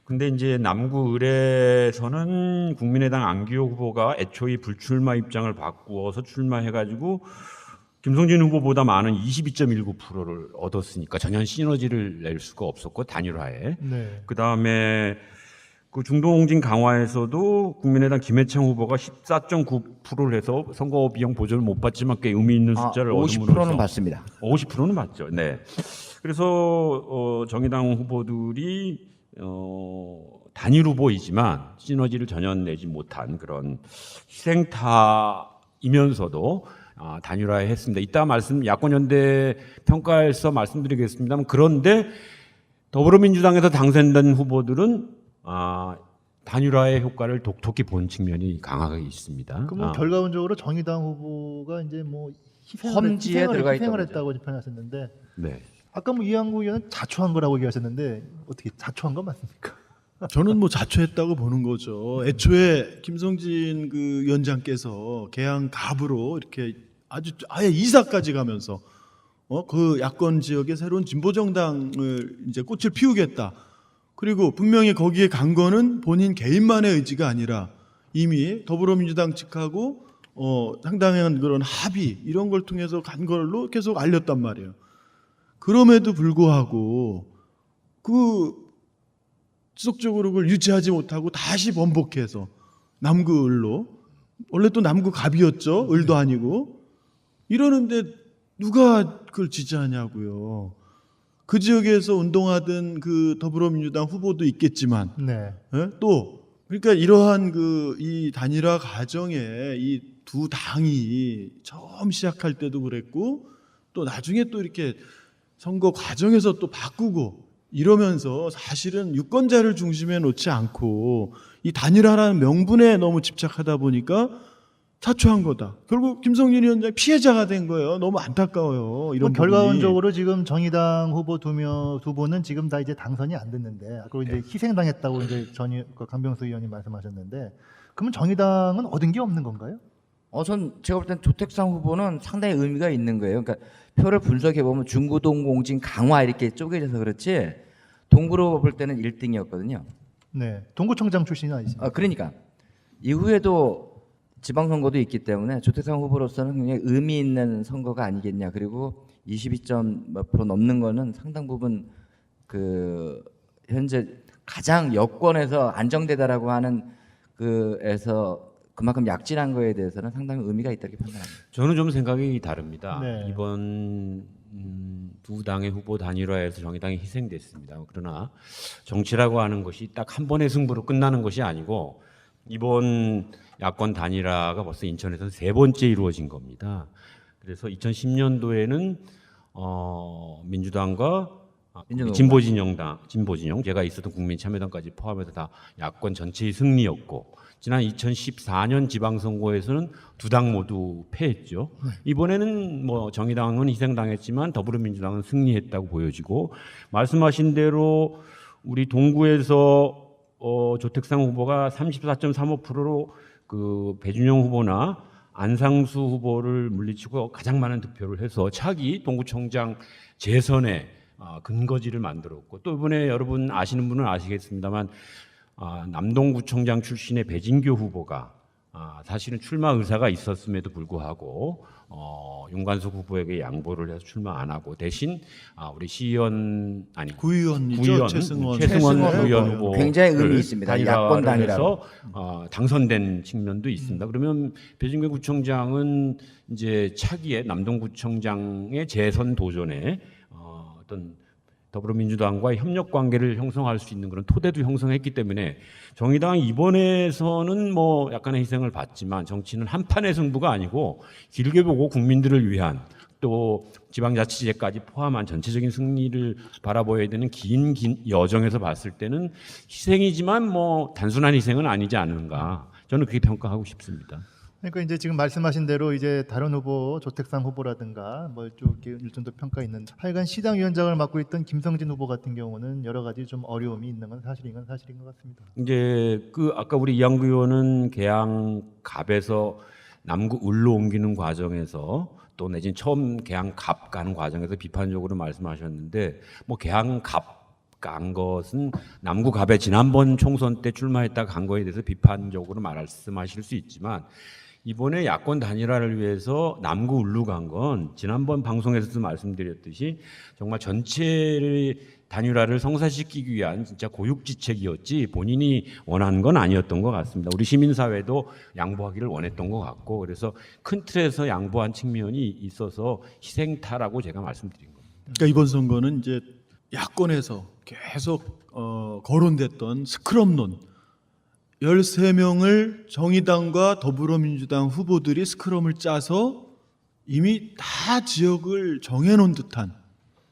근데 이제 남구 의뢰에서는 국민의당 안기호 후보가 애초에 불출마 입장을 바꾸어서 출마해가지고 김성진 후보보다 많은 22.19%를 얻었으니까 전혀 시너지를 낼 수가 없었고 단일화에. 네. 그 다음에 그 중동옹진 강화에서도 국민의당 김해창 후보가 14.9%를 해서 선거 비용 보존을 못 받지만 꽤 의미 있는 숫자를 50%는 얻음으로써 받습니다. 50%는 맞죠. 네. 그래서 정의당 후보들이 단일 후보이지만 시너지를 전혀 내지 못한 그런 희생타이면서도 단일화했습니다. 이따 야권연대 평가에서 말씀드리겠습니다만 그런데 더불어민주당에서 당선된 후보들은 단일화의 효과를 독특히 본 측면이 강하게 있습니다. 그럼 뭐 결과론적으로 정의당 후보가 이제 뭐 험지에 들어가 희생을 있다고 했다고 표현하셨는데 네. 아까 뭐 이한구 의원은 자초한 거라고 얘기하셨는데 어떻게 자초한 건 맞습니까? 저는 뭐 자초했다고 보는 거죠. 애초에 김성진 그 위원장께서 개항 갑으로 이렇게 아예 이사까지 가면서 그 야권 지역의 새로운 진보 정당을 이제 꽃을 피우겠다. 그리고 분명히 거기에 간 거는 본인 개인만의 의지가 아니라 이미 더불어민주당 측하고 상당한 그런 합의 이런 걸 통해서 간 걸로 계속 알렸단 말이에요. 그럼에도 불구하고 지속적으로 그걸 유지하지 못하고 다시 번복해서 남구 을로 원래 또 남구 갑이었죠. 을도 아니고 이러는데 누가 그걸 지지하냐고요. 그 지역에서 운동하던 그 더불어민주당 후보도 있겠지만 네. 또 그러니까 이러한 이 단일화 과정에 이 두 당이 처음 시작할 때도 그랬고 또 나중에 또 이렇게 선거 과정에서 또 바꾸고 이러면서 사실은 유권자를 중심에 놓지 않고 이 단일화라는 명분에 너무 집착하다 보니까 자초한 거다. 결국 김성진 위원장이 피해자가 된 거예요. 너무 안타까워요. 이런 결과론적으로 지금 정의당 후보 두 분은 지금 다 이제 당선이 안 됐는데 그리고 이제 희생당했다고 이제 강병수 의원님 말씀하셨는데 그러면 정의당은 얻은 게 없는 건가요? 제가 볼 땐 조택상 후보는 상당히 의미가 있는 거예요. 그러니까 표를 분석해 보면 중구동 공진 강화 이렇게 쪼개져서 그렇지 동구로 볼 때는 1등이었거든요. 네. 동구청장 출신이 아니십니까? 그러니까 이후에도 지방선거도 있기 때문에 조택상 후보로서는 굉장히 의미 있는 선거가 아니겠냐. 그리고 22% 넘는 거는 상당 부분 현재 가장 여권에서 안정되다라고 하는 그에서 그만큼 약진한 거에 대해서는 상당히 의미가 있다고 판단합니다. 저는 좀 생각이 다릅니다. 네. 이번 두 당의 후보 단일화에서 정의당이 희생됐습니다. 그러나 정치라고 하는 것이 딱 한 번의 승부로 끝나는 것이 아니고 이번 야권 단일화가 벌써 인천에서 세 번째 이루어진 겁니다. 그래서 2010년도에는 민주당과 진보진영 제가 있었던 국민참여당까지 포함해서 다 야권 전체의 승리였고 지난 2014년 지방선거에서는 두 당 모두 패했죠. 이번에는 뭐 정의당은 희생당했지만 더불어민주당은 승리했다고 보여지고 말씀하신 대로 우리 동구에서 조택상 후보가 34.35%로 그 배준영 후보나 안상수 후보를 물리치고 가장 많은 득표를 해서 차기 동구청장 재선에 근거지를 만들었고 또 이번에 여러분 아시는 분은 아시겠습니다만 남동구청장 출신의 배진교 후보가 사실은 출마 의사가 있었음에도 불구하고 윤관석 후보에게 양보를 해서 출마 안 하고 대신 우리 시의원 아니 구의원이죠. 최승원 의원 후보 굉장히 의미 있습니다. 야권 단일화로 당선된 측면도 있습니다. 그러면 배진규 구청장은 이제 차기에 남동구청장의 재선 도전에 어떤 더불어민주당과의 협력 관계를 형성할 수 있는 그런 토대도 형성했기 때문에 정의당 이번에서는 뭐 약간의 희생을 받지만 정치는 한판의 승부가 아니고 길게 보고 국민들을 위한 또 지방자치제까지 포함한 전체적인 승리를 바라봐야 되는 긴 여정에서 봤을 때는 희생이지만 뭐 단순한 희생은 아니지 않은가 저는 그렇게 평가하고 싶습니다. 그러니까 이제 지금 말씀하신 대로 이제 다른 후보 조택상 후보라든가 뭐 좀 일정도 평가 있는 하여간 시당위원장을 맡고 있던 김성진 후보 같은 경우는 여러 가지 좀 어려움이 있는 건 사실인 것 같습니다. 이제 아까 우리 이양구 의원은 계양갑에서 남구 을로 옮기는 과정에서 또 내지는 처음 계양갑 가는 과정에서 비판적으로 말씀하셨는데 뭐 계양갑 간 것은 남구갑에 지난번 총선 때 출마했다가 간 거에 대해서 비판적으로 말씀하실 수 있지만 이번에 야권 단일화를 위해서 남구 을로 간 건 지난번 방송에서도 말씀드렸듯이 정말 전체를 단일화를 성사시키기 위한 진짜 고육지책이었지 본인이 원하는 건 아니었던 것 같습니다. 우리 시민사회도 양보하기를 원했던 것 같고 그래서 큰 틀에서 양보한 측면이 있어서 희생타라고 제가 말씀드린 겁니다. 그러니까 이번 선거는 이제 야권에서 계속 거론됐던 스크럼론 13명을 정의당과 더불어민주당 후보들이 스크럼을 짜서 이미 다 지역을 정해놓은 듯한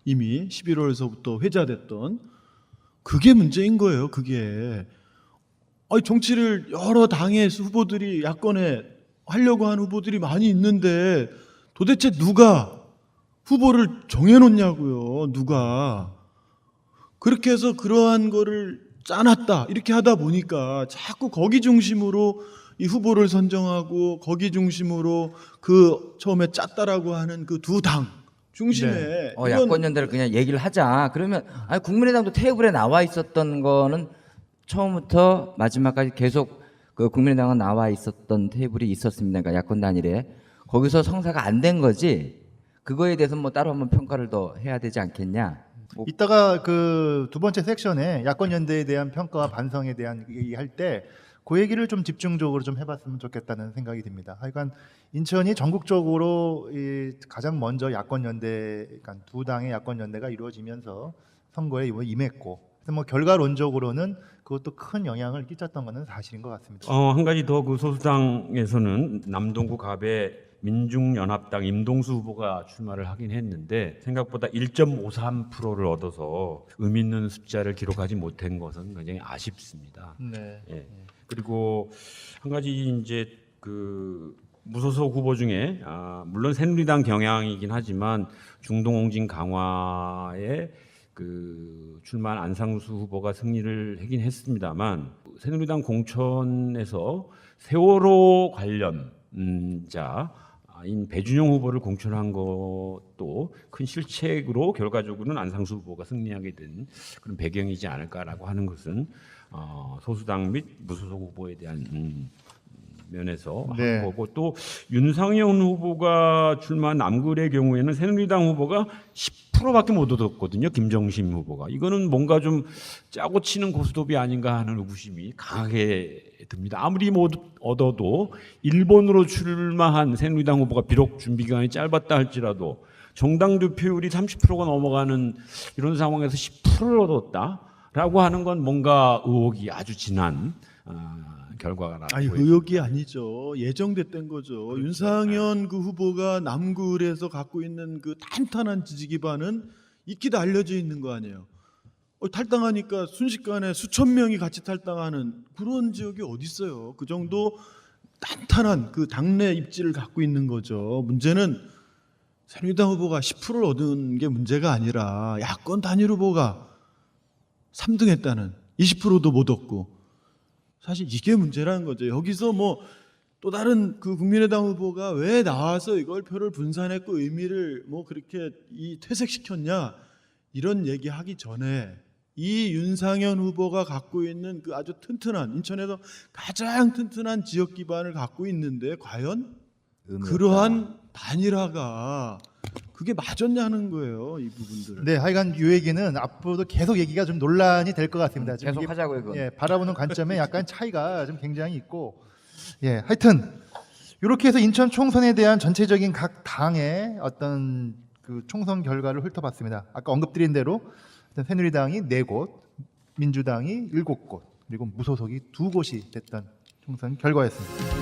이미 11월에서부터 회자됐던 그게 문제인 거예요. 그게 정치를 여러 당의 후보들이 야권에 하려고 하는 후보들이 많이 있는데 도대체 누가 후보를 정해놓냐고요. 누가 그렇게 해서 그러한 거를 짜놨다 이렇게 하다 보니까 자꾸 거기 중심으로 이 후보를 선정하고 거기 중심으로 그 처음에 짰다라고 하는 그 두 당 중심에 네. 야권 연대를 그냥 얘기를 하자. 그러면 국민의당도 테이블에 나와 있었던 거는 처음부터 마지막까지 계속 그 국민의당은 나와 있었던 테이블이 있었습니다. 그러니까 야권 단일에 거기서 성사가 안 된 거지. 그거에 대해서 뭐 따로 한번 평가를 더 해야 되지 않겠냐. 이따가 그 두 번째 섹션에 야권 연대에 대한 평가와 반성에 대한 얘기할 때 그 얘기를 좀 집중적으로 좀 해봤으면 좋겠다는 생각이 듭니다. 하여간 인천이 전국적으로 가장 먼저 야권 연대, 그러니까 두 당의 야권 연대가 이루어지면서 선거에 임했고, 그래서 뭐 결과론적으로는 그것도 큰 영향을 끼쳤던 것은 사실인 것 같습니다. 한 가지 더 그 소수당에서는 남동구 갑에 민중연합당 임동수 후보가 출마를 하긴 했는데 생각보다 1.53%를 얻어서 의미 있는 숫자를 기록하지 못한 것은 굉장히 아쉽습니다. 네. 예. 그리고 한 가지 이제 그 무소속 후보 중에 물론 새누리당 경향이긴 하지만 중동홍진 강화에 그 출마한 안상수 후보가 승리를 하긴 했습니다만 새누리당 공천에서 세월호 관련자인 배준영 후보를 공천한 것도 큰 실책으로 결과적으로는 안상수 후보가 승리하게 된 그런 배경이지 않을까라고 하는 것은 소수당 및 무소속 후보에 대한 면에서 네. 한 거고 또 윤상현 후보가 출마한 남구의 경우에는 새누리당 후보가 10%밖에 못 얻었거든요. 김정심 후보가. 이거는 뭔가 좀 짜고 치는 고스톱이 아닌가 하는 의구심이 강하게 듭니다. 아무리 못 얻어도 1번으로 출마한 새누리당 후보가 비록 준비 기간이 짧았다 할지라도 정당 득표율이 30%가 넘어가는 이런 상황에서 10%를 얻었다라고 하는 건 뭔가 의혹이 아주 진한 결과가 아니 나고요. 의혹이 아니죠. 예정됐던 거죠. 윤상현 그 후보가 남구에서 갖고 있는 그 탄탄한 지지 기반은 익히다 알려져 있는 거 아니에요. 탈당하니까 순식간에 수천 명이 같이 탈당하는 그런 지역이 어디 있어요. 그 정도 탄탄한 그 당내 입지를 갖고 있는 거죠. 문제는 새누리당 후보가 10%를 얻은 게 문제가 아니라 야권 단일 후보가 3등했다는 20%도 못 얻고 사실 이게 문제라는 거죠. 여기서 뭐 또 다른 그 국민의당 후보가 왜 나와서 이걸 표를 분산했고 의미를 뭐 그렇게 퇴색시켰냐 이런 얘기하기 전에 이 윤상현 후보가 갖고 있는 그 아주 튼튼한 인천에서 가장 튼튼한 지역 기반을 갖고 있는데 과연 의미 없다. 그러한 단일화가 그게 맞았냐는 거예요. 이 부분들을. 네, 하여간 이 얘기는 앞으로도 계속 얘기가 좀 논란이 될 것 같습니다. 지금 계속 이게, 하자고요, 그건. 예, 바라보는 관점에 약간 차이가 좀 굉장히 있고, 예, 하여튼 이렇게 해서 인천 총선에 대한 전체적인 각 당의 어떤 그 총선 결과를 훑어봤습니다. 아까 언급드린 대로 새누리당이 4곳, 민주당이 7곳, 그리고 무소속이 2곳이 됐던 총선 결과였습니다.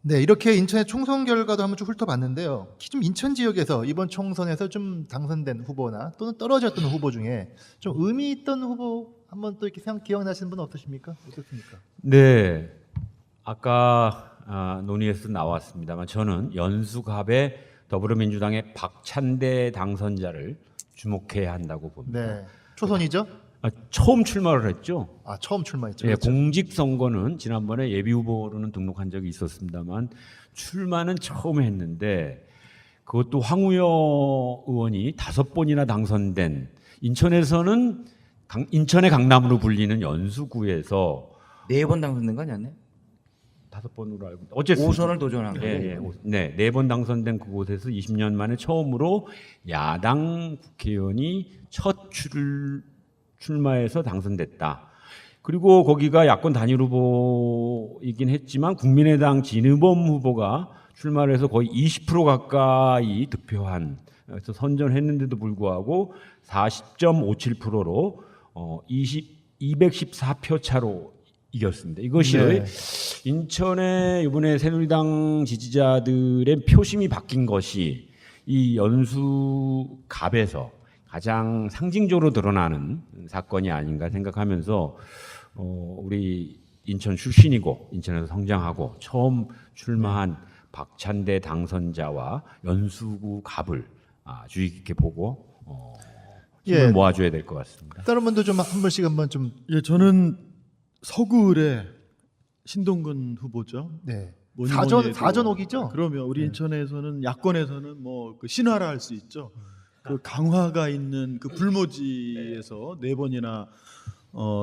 네, 이렇게 인천의 총선 결과도 한번 쭉 훑어봤는데요. 특히 좀 인천 지역에서 이번 총선에서 좀 당선된 후보나 또는 떨어졌던 후보 중에 좀 의미 있던 후보 한번 또 이렇게 기억나시는 분 없으십니까? 어떻습니까? 네, 아까 논의에서 나왔습니다만 저는 연수갑의 더불어민주당의 박찬대 당선자를 주목해야 한다고 봅니다. 네, 초선이죠? 처음 출마를 했죠. 아, 처음 출마했죠. 예, 그렇죠. 공직선거는 지난번에 예비후보로는 등록한 적이 있었습니다만 출마는 처음 했는데 그것도 황우여 의원이 5번이나 당선된 인천에서는 인천의 강남으로 불리는 연수구에서 4번 당선된 거 아니었네? 5번으로 알고 어쨌든 5선을 도전한 거예요. 네, 4번 당선된 그곳에서 20년 만에 처음으로 야당 국회의원이 첫 출마해서 당선됐다. 그리고 거기가 야권 단일 후보이긴 했지만 국민의당 진의범 후보가 출마를 해서 거의 20% 가까이 득표한 그래서 선전했는데도 불구하고 40.57%로 214표 차로 이겼습니다. 이것이 네. 인천의 이번에 새누리당 지지자들의 표심이 바뀐 것이 이 연수갑에서 가장 상징적으로 드러나는 사건이 아닌가 생각하면서 우리 인천 출신이고 인천에서 성장하고 처음 출마한 박찬대 당선자와 연수구 갑을 주의 깊게 보고 힘을 예. 모아줘야 될 것 같습니다. 다른 분도 좀 한 분씩 한번 좀 예, 저는 서구을의 신동근 후보죠. 네. 뭐니 뭐니 해도. 사전 오기죠? 그러면 우리 인천에서는 야권에서는 뭐 그 신화라 할 수 있죠. 그 강화가 있는 그 불모지에서 4번이나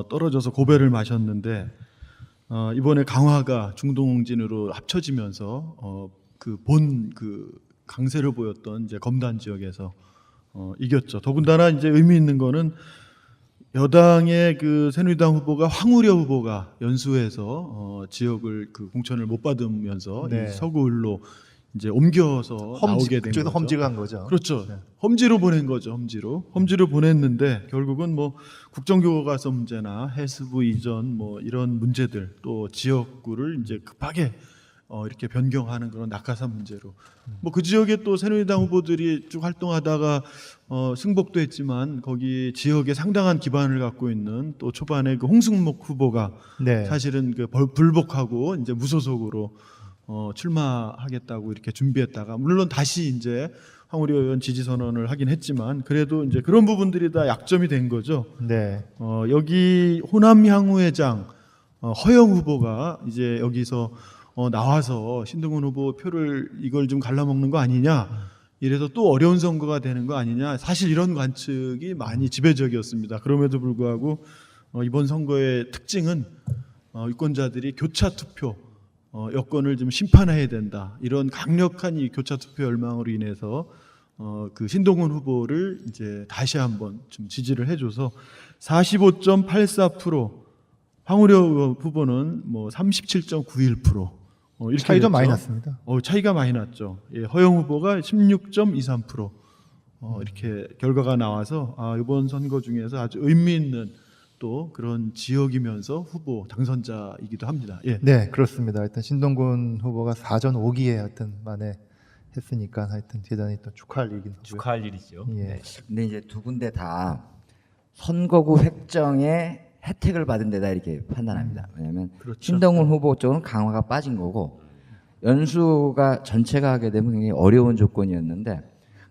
떨어져서 고배를 마셨는데 이번에 강화가 중동진으로 합쳐지면서 그 강세를 보였던 이제 검단 지역에서 이겼죠. 더군다나 이제 의미 있는 거는 여당의 그 새누리당 후보가 황우려 후보가 연수에서 지역을 그 공천을 못 받으면서 네. 이 서구을로 이제 옮겨서 나오게 된 그쪽에서 거죠. 험지가 한 거죠. 그렇죠. 네. 험지로 보낸 거죠. 험지로 보냈는데 결국은 뭐 국정교과서 문제나 해수부 이전 뭐 이런 문제들 또 지역구를 이제 급하게 이렇게 변경하는 그런 낙하산 문제로 뭐 그 지역에 또 새누리당 후보들이 쭉 활동하다가 승복도 했지만 거기 지역에 상당한 기반을 갖고 있는 또 초반에 그 홍승목 후보가 네. 사실은 그 불복하고 이제 무소속으로 출마하겠다고 이렇게 준비했다가 물론 다시 이제 황우려 의원 지지 선언을 하긴 했지만 그래도 이제 그런 부분들이 다 약점이 된 거죠. 네. 여기 호남 향후회장 허영 후보가 이제 여기서 나와서 신동훈 후보 표를 이걸 좀 갈라먹는 거 아니냐 이래서 또 어려운 선거가 되는 거 아니냐 사실 이런 관측이 많이 지배적이었습니다. 그럼에도 불구하고 이번 선거의 특징은 유권자들이 교차 투표 여권을 좀 심판해야 된다 이런 강력한 이 교차 투표 열망으로 인해서 그 신동훈 후보를 이제 다시 한번 좀 지지를 해줘서 45.84% 황우려 후보는 뭐 37.91% 이렇게 차이도 됐죠. 많이 났습니다. 차이가 많이 났죠. 예, 허영 후보가 16.23% 이렇게 결과가 나와서 이번 선거 중에서 아주 의미 있는 또 그런 지역이면서 후보 당선자이기도 합니다. 예. 네, 그렇습니다. 하여튼 신동군 후보가 4전 5기에 하여튼 만에 했으니까 하여튼 대단히 또 축하할 일이긴 하고요. 축하할 일이죠. 예. 근데 이제 두 군데 다 선거구 획정에 혜택을 받은 데다 이렇게 판단합니다. 왜냐하면 그렇죠. 신동훈 후보 쪽은 강화가 빠진 거고 연수가 전체가 하게 되면 굉장히 어려운 조건이었는데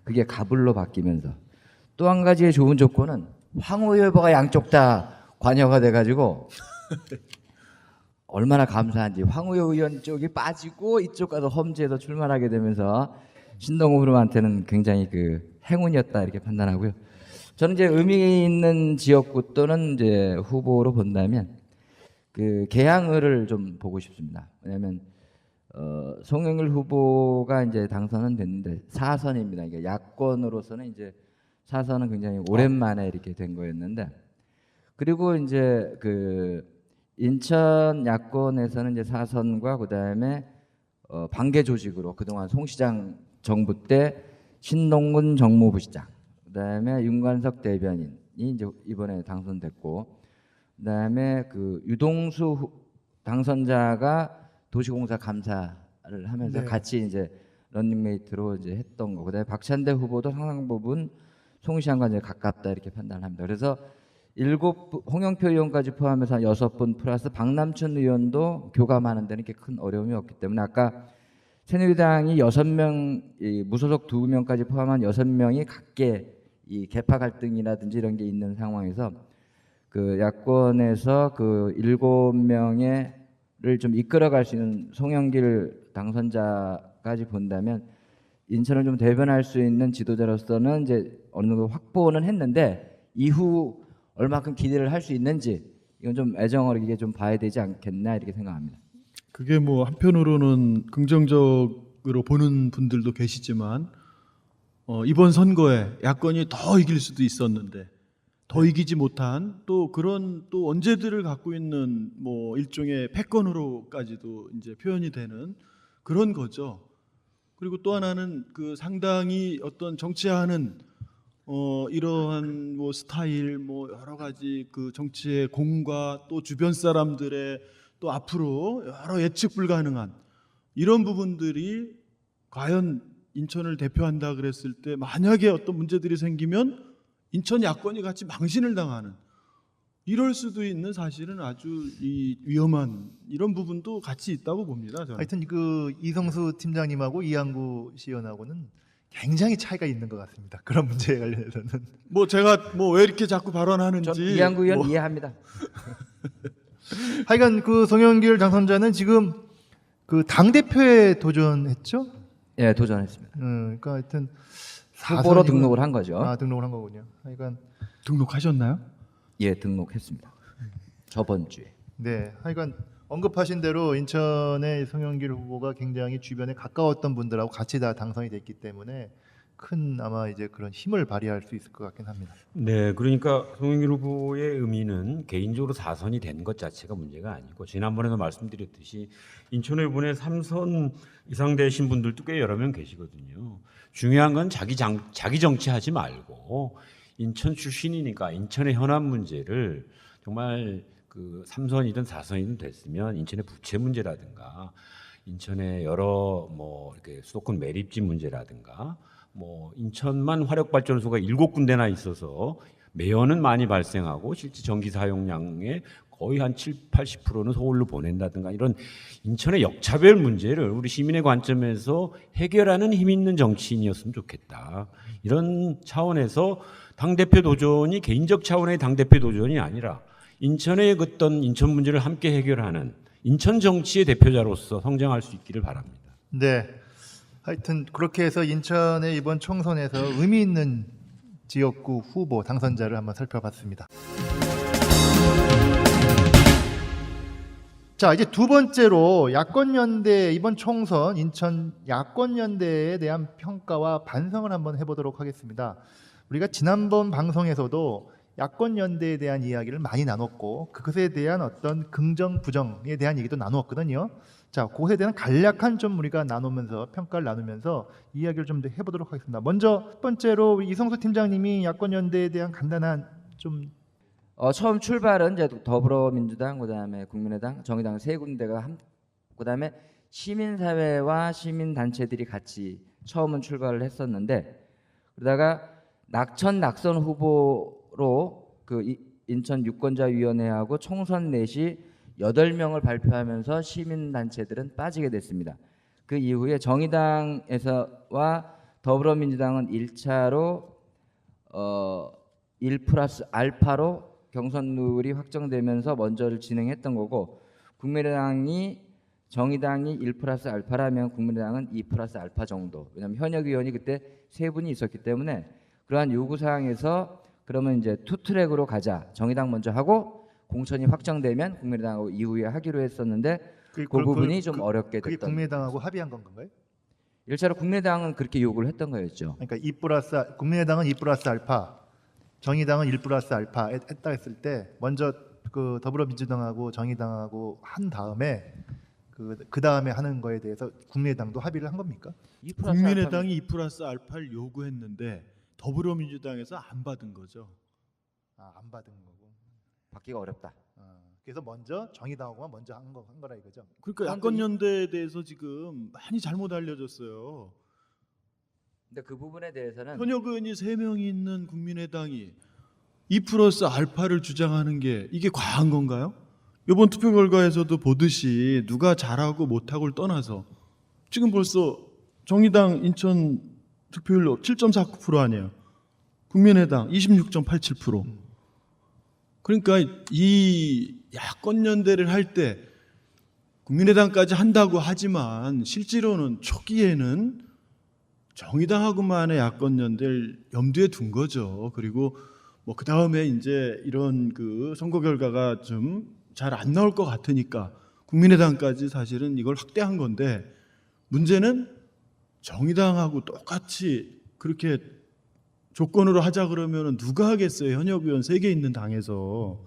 그게 가불로 바뀌면서 또 한 가지의 좋은 조건은 황우여 후보가 양쪽 다 관여가 돼가지고 얼마나 감사한지 황우여 의원 쪽이 빠지고 이쪽 가서 험지에서 출마하게 되면서 신동훈 후보한테는 굉장히 그 행운이었다 이렇게 판단하고요. 저는 이제 의미 있는 지역구 또는 이제 후보로 본다면 그 계양을을 좀 보고 싶습니다. 왜냐하면 송영길 후보가 이제 당선은 됐는데 4선입니다. 그러니까 야권으로서는 이제 4선은 굉장히 오랜만에 이렇게 된 거였는데, 그리고 이제 그 인천 야권에서는 이제 4선과 그다음에 반개 조직으로 그동안 송 시장 정부 때 신동근 정무부시장, 그다음에 윤관석 대변인이 이제 이번에 당선됐고, 그다음에 그 유동수 당선자가 도시공사 감사를 하면서 네. 같이 이제 런닝메이트로 이제 했던 거. 그다음에 박찬대 후보도 상당 부분 송 시장과 이제 가깝다 이렇게 판단합니다. 그래서 7분, 홍영표 의원까지 포함해서 6분 플러스 박남춘 의원도 교감하는 데는 이렇게 큰 어려움이 없기 때문에 아까 새누리당이 6명, 무소속 2명까지 포함한 6명이 각계 이 계파 갈등이라든지 이런 게 있는 상황에서 그 야권에서 그 7명을 좀 이끌어갈 수 있는 송영길 당선자까지 본다면 인천을 좀 대변할 수 있는 지도자로서는 이제 어느 정도 확보는 했는데 이후 얼마큼 기대를 할 수 있는지 이건 좀 애정어리게 좀 봐야 되지 않겠나 이렇게 생각합니다. 그게 뭐 한편으로는 긍정적으로 보는 분들도 계시지만 이번 선거에 야권이 더 이길 수도 있었는데 더 이기지 못한 또 그런 또 언제들을 갖고 있는 뭐 일종의 패권으로까지도 이제 표현이 되는 그런 거죠. 그리고 또 하나는 그 상당히 어떤 정치하는 이러한 뭐 스타일 뭐 여러 가지 그 정치의 공과 또 주변 사람들의 또 앞으로 여러 예측 불가능한 이런 부분들이 과연 인천을 대표한다 그랬을 때 만약에 어떤 문제들이 생기면 인천 야권이 같이 망신을 당하는 이럴 수도 있는 사실은 아주 이 위험한 이런 부분도 같이 있다고 봅니다. 저는. 하여튼 그 이성수 팀장님하고 이한구 시의원하고는 굉장히 차이가 있는 것 같습니다. 그런 문제에 관련해서는. 뭐 제가 뭐 왜 이렇게 자꾸 발언하는지 전 이한구 의원 뭐 이해합니다. 하여간 그 송영길 당선자는 지금 그 당 대표에 도전했죠. 예, 도전했습니다. 그러니까 하여튼 후보로 4선이면 등록을 한 거죠. 등록을 한 거군요. 하여간 등록하셨나요? 예, 등록했습니다. 저번 주에. 네, 하여간 언급하신 대로 인천의 송영길 후보가 굉장히 주변에 가까웠던 분들하고 같이 다 당선이 됐기 때문에 큰 아마 이제 그런 힘을 발휘할 수 있을 것 같긴 합니다. 네, 그러니까 송영길 후보의 의미는 개인적으로 4선이 된 것 자체가 문제가 아니고 지난번에도 말씀드렸듯이 인천에 이번에 3선 이상 되신 분들도 꽤 여러 명 계시거든요. 중요한 건 자기 정치하지 말고 인천 출신이니까 인천의 현안 문제를 정말 그 3선이든 4선이든 됐으면 인천의 부채 문제라든가 인천의 여러 뭐 이렇게 수도권 매립지 문제라든가 뭐 인천만 화력발전소가 7군데나 있어서 매연은 많이 발생하고 실제 전기 사용량의 거의 한 70~80%는 서울로 보낸다든가 이런 인천의 역차별 문제를 우리 시민의 관점에서 해결하는 힘 있는 정치인이었으면 좋겠다. 이런 차원에서 당대표 도전이 개인적 차원의 당대표 도전이 아니라 인천의 어떤 인천 문제를 함께 해결하는 인천 정치의 대표자로서 성장할 수 있기를 바랍니다. 네, 하여튼 그렇게 해서 인천의 이번 총선에서 의미 있는 지역구 후보 당선자를 한번 살펴봤습니다. 자, 이제 두 번째로 야권연대 이번 총선 인천 야권연대에 대한 평가와 반성을 한번 해보도록 하겠습니다. 우리가 지난번 방송에서도 야권연대에 대한 이야기를 많이 나눴고 그것에 대한 어떤 긍정 부정에 대한 얘기도 나누었거든요. 자, 그것에 대한 간략한 좀 우리가 나누면서 평가를 나누면서 이야기를 좀 더 해보도록 하겠습니다. 먼저 첫 번째로 우리 이성수 팀장님이 야권연대에 대한 간단한 좀 처음 출발은 이제 더불어민주당, 그다음에 국민의당, 정의당 세 군데가 그다음에 시민사회와 시민단체들이 같이 처음은 출발을 했었는데 그러다가 낙선 후보로 그 인천 유권자위원회하고 총선 넷이 8명을 발표하면서 시민단체들은 빠지게 됐습니다. 그 이후에 정의당에서와 더불어민주당은 1차로 1+알파로 경선 룰이 확정되면서 먼저를 진행했던 거고 국민의당이 정의당이 1 플러스 알파라면 국민의당은 2 플러스 알파 정도. 왜냐하면 현역 의원이 그때 세 분이 있었기 때문에 그러한 요구 사항에서 그러면 이제 투 트랙으로 가자. 정의당 먼저 하고 공천이 확정되면 국민의당하고 이후에 하기로 했었는데 그 부분이 좀 어렵게 그게 됐던. 국민의당하고 합의한 건가요? 일차로 국민의당은 그렇게 요구를 했던 거였죠. 그러니까 2 플러스 국민의당은 2 플러스 알파, 정의당은 1 플러스 알파 했다 했을 때 먼저 그 더불어민주당하고 정의당하고 한 다음에 그 다음에 하는 거에 대해서 국민의당도 합의를 한 겁니까? 2 플러스 국민의당이 2 플러스 알파를 요구했는데 더불어민주당에서 안 받은 거죠. 안 받은 거고. 받기가 어렵다. 그래서 먼저 정의당하고만 먼저 한 거라 이거죠. 그러니까 야권 연대에 대해서 지금 많이 잘못 알려졌어요. 근데 그 부분에 대해서는 현역 의원이 3명이 있는 국민의당이 2 플러스 알파를 주장하는 게 이게 과한 건가요? 이번 투표 결과에서도 보듯이 누가 잘하고 못하고를 떠나서 지금 벌써 정의당 인천 투표율 7.49% 아니에요. 국민의당 26.87%. 그러니까 이 야권 연대를 할 때 국민의당까지 한다고 하지만 실제로는 초기에는 정의당하고만의 야권 연대를 염두에 둔 거죠. 그리고 뭐 그 다음에 이제 이런 그 선거 결과가 좀 잘 안 나올 것 같으니까 국민의당까지 사실은 이걸 확대한 건데 문제는 정의당하고 똑같이 그렇게 조건으로 하자 그러면 누가 하겠어요? 현역 의원 3개 있는 당에서.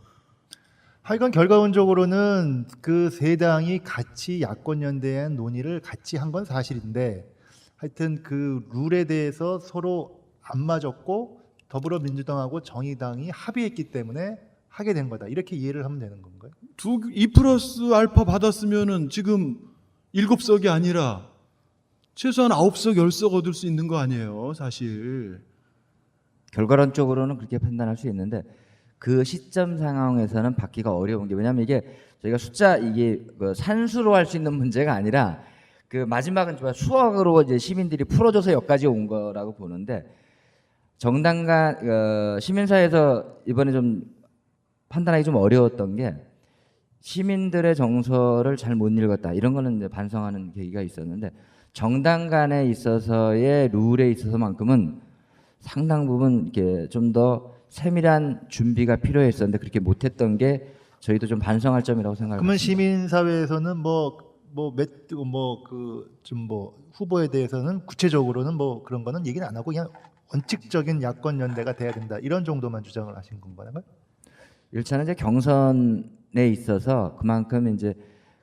하여간 결과론적으로는 그 세 당이 같이 야권 연대한 논의를 같이 한 건 사실인데 하여튼 그 룰에 대해서 서로 안 맞았고 더불어민주당하고 정의당이 합의했기 때문에 하게 된 거다. 이렇게 이해를 하면 되는 건가요? 2 플러스 알파 받았으면은 지금 7석이 아니라 최소한 9석, 10석 얻을 수 있는 거 아니에요, 사실. 결과론적으로는 그렇게 판단할 수 있는데 그 시점 상황에서는 받기가 어려운 게 왜냐하면 이게 저희가 숫자 이게 그 산수로 할 수 있는 문제가 아니라 그 마지막은 좀 수학으로 이제 시민들이 풀어줘서 여기까지 온 거라고 보는데 정당 간 시민사회에서 이번에 좀 판단하기 좀 어려웠던 게 시민들의 정서를 잘 못 읽었다 이런 거는 이제 반성하는 계기가 있었는데 정당 간에 있어서의 룰에 있어서만큼은 상당 부분 이렇게 좀 더 세밀한 준비가 필요했었는데 그렇게 못했던 게 저희도 좀 반성할 점이라고 생각합니다. 그러면 시민사회에서는 후보에 대해서는 구체적으로는 뭐 그런 거는 얘기는 안 하고 그냥 원칙적인 야권 연대가 돼야 된다 이런 정도만 주장을 하신 건가요? 1차는 이제 경선에 있어서 그만큼 이제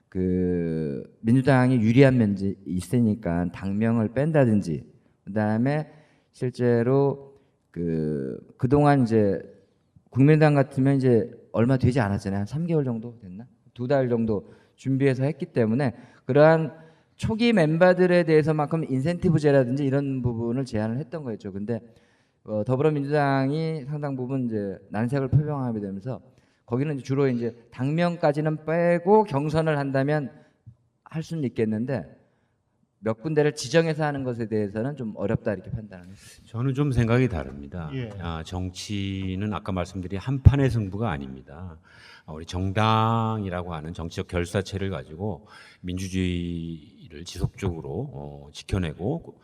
그 민주당이 유리한 면이 있으니까 당명을 뺀다든지 그다음에 실제로 그동안 이제 국민의당 같으면 이제 얼마 되지 않았잖아요. 한 3개월 정도 됐나? 2달 정도 준비해서 했기 때문에 그러한 초기 멤버들에 대해서만큼 인센티브제라든지 이런 부분을 제안을 했던 거였죠. 근데 더불어민주당이 상당 부분 이제 난색을 표명하게 되면서 거기는 주로 이제 당명까지는 빼고 경선을 한다면 할 수는 있겠는데 몇 군데를 지정해서 하는 것에 대해서는 좀 어렵다 이렇게 판단을 했습니다. 저는 좀 생각이 다릅니다. 예. 정치는 아까 말씀드린 한 판의 승부가 아닙니다. 우리 정당이라고 하는 정치적 결사체를 가지고 민주주의를 지속적으로 지켜내고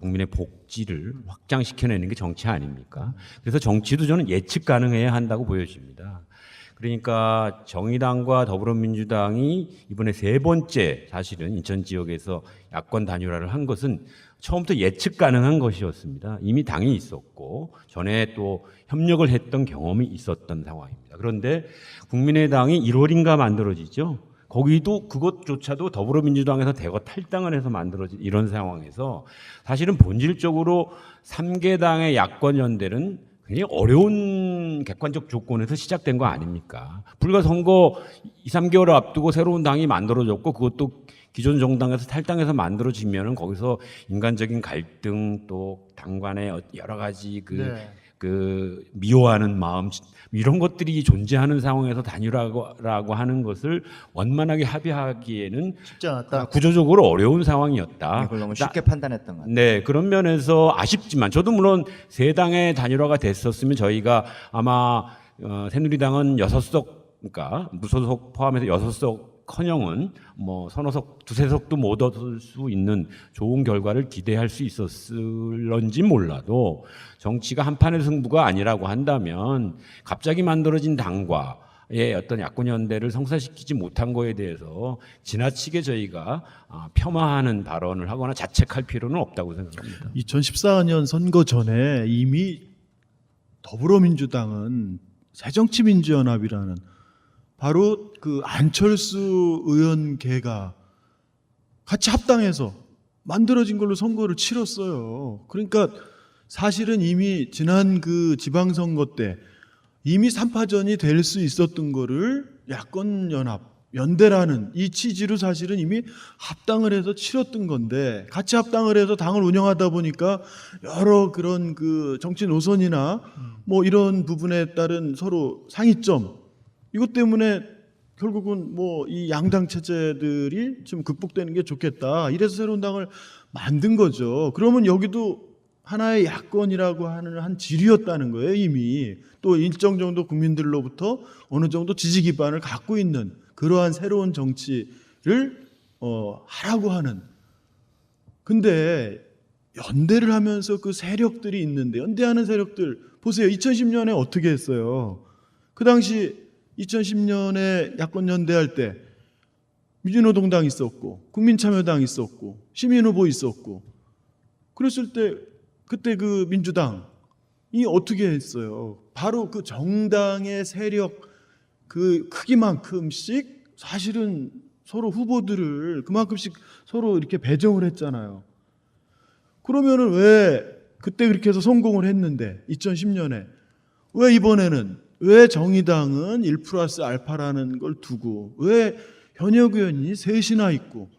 국민의 복지를 확장시켜내는 게 정치 아닙니까? 그래서 정치도 저는 예측 가능해야 한다고 보여집니다. 그러니까 정의당과 더불어민주당이 이번에 3번째 사실은 인천 지역에서 야권 단일화를 한 것은 처음부터 예측 가능한 것이었습니다. 이미 당이 있었고 전에 또 협력을 했던 경험이 있었던 상황입니다. 그런데 국민의당이 1월인가 만들어지죠. 거기도 그것조차도 더불어민주당에서 대거 탈당을 해서 만들어진 이런 상황에서 사실은 본질적으로 3개 당의 야권 연대는 굉장히 어려운 객관적 조건에서 시작된 거 아닙니까? 불과 선거 2, 3개월 앞두고 새로운 당이 만들어졌고 그것도 기존 정당에서 탈당해서 만들어지면은 거기서 인간적인 갈등 또 당 간의 여러 가지 그 미워하는 마음 이런 것들이 존재하는 상황에서 단일화라고 하는 것을 원만하게 합의하기에는 쉽지 않았다. 구조적으로 어려운 상황이었다. 그걸 너무 쉽게 판단했던 것 같아요. 네, 그런 면에서 아쉽지만 저도 물론 세 당의 단일화가 됐었으면 저희가 아마 새누리당은 6석 그러니까 무소속 포함해서 6석 석커녕은 뭐 서너 석, 두세 석도 못 얻을 수 있는 좋은 결과를 기대할 수 있었을런지 몰라도 정치가 한판의 승부가 아니라고 한다면 갑자기 만들어진 당과의 어떤 야권 연대를 성사시키지 못한 거에 대해서 지나치게 저희가 폄하하는 발언을 하거나 자책할 필요는 없다고 생각합니다. 2014년 선거 전에 이미 더불어민주당은 새정치민주연합이라는 바로 그 안철수 의원계가 같이 합당해서 만들어진 걸로 선거를 치렀어요. 그러니까 사실은 이미 지난 그 지방선거 때 이미 3파전이 될 수 있었던 거를 야권연합, 연대라는 이 취지로 사실은 이미 합당을 해서 치렀던 건데, 같이 합당을 해서 당을 운영하다 보니까 여러 그런 그 정치 노선이나 뭐 이런 부분에 따른 서로 상이점, 이것 때문에 결국은 뭐 이 양당 체제들이 좀 극복되는 게 좋겠다, 이래서 새로운 당을 만든 거죠. 그러면 여기도 하나의 야권이라고 하는 한 지류였다는 거예요. 이미 또 일정 정도 국민들로부터 어느 정도 지지 기반을 갖고 있는 그러한 새로운 정치를 하라고 하는. 근데 연대를 하면서 그 세력들이 있는데, 연대하는 세력들 보세요. 2010년에 어떻게 했어요? 그 당시 2010년에 야권 연대할 때 민주노동당 있었고 국민참여당 있었고 시민후보 있었고, 그랬을 때 그때 그 민주당이 어떻게 했어요? 바로 그 정당의 세력 그 크기만큼씩 사실은 서로 후보들을 그만큼씩 서로 이렇게 배정을 했잖아요. 그러면은 왜 그때 그렇게 해서 성공을 했는데 2010년에 왜 이번에는 왜 정의당은 1+알파라는 걸 두고 왜 현역 의원이 셋이나 있고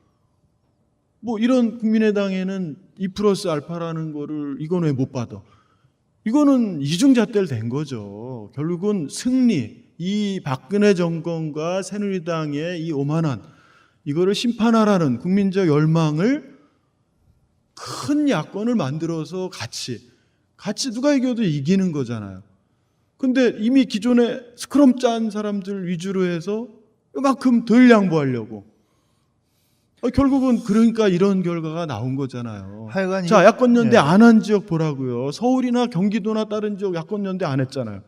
뭐 이런 국민의당에는 2+알파라는 거를 이건 왜 못 받아? 이거는 이중잣대를 댄 거죠. 결국은 승리, 이 박근혜 정권과 새누리당의 이 오만한 이거를 심판하라는 국민적 열망을 큰 야권을 만들어서 같이 누가 이겨도 이기는 거잖아요. 근데 이미 기존에 스크럼 짠 사람들 위주로 해서 이만큼 덜 양보하려고. 결국은 그러니까 이런 결과가 나온 거잖아요. 하여간 자, 야권연대 예. 안 한 지역 보라고요. 서울이나 경기도나 다른 지역 야권연대 안 했잖아요.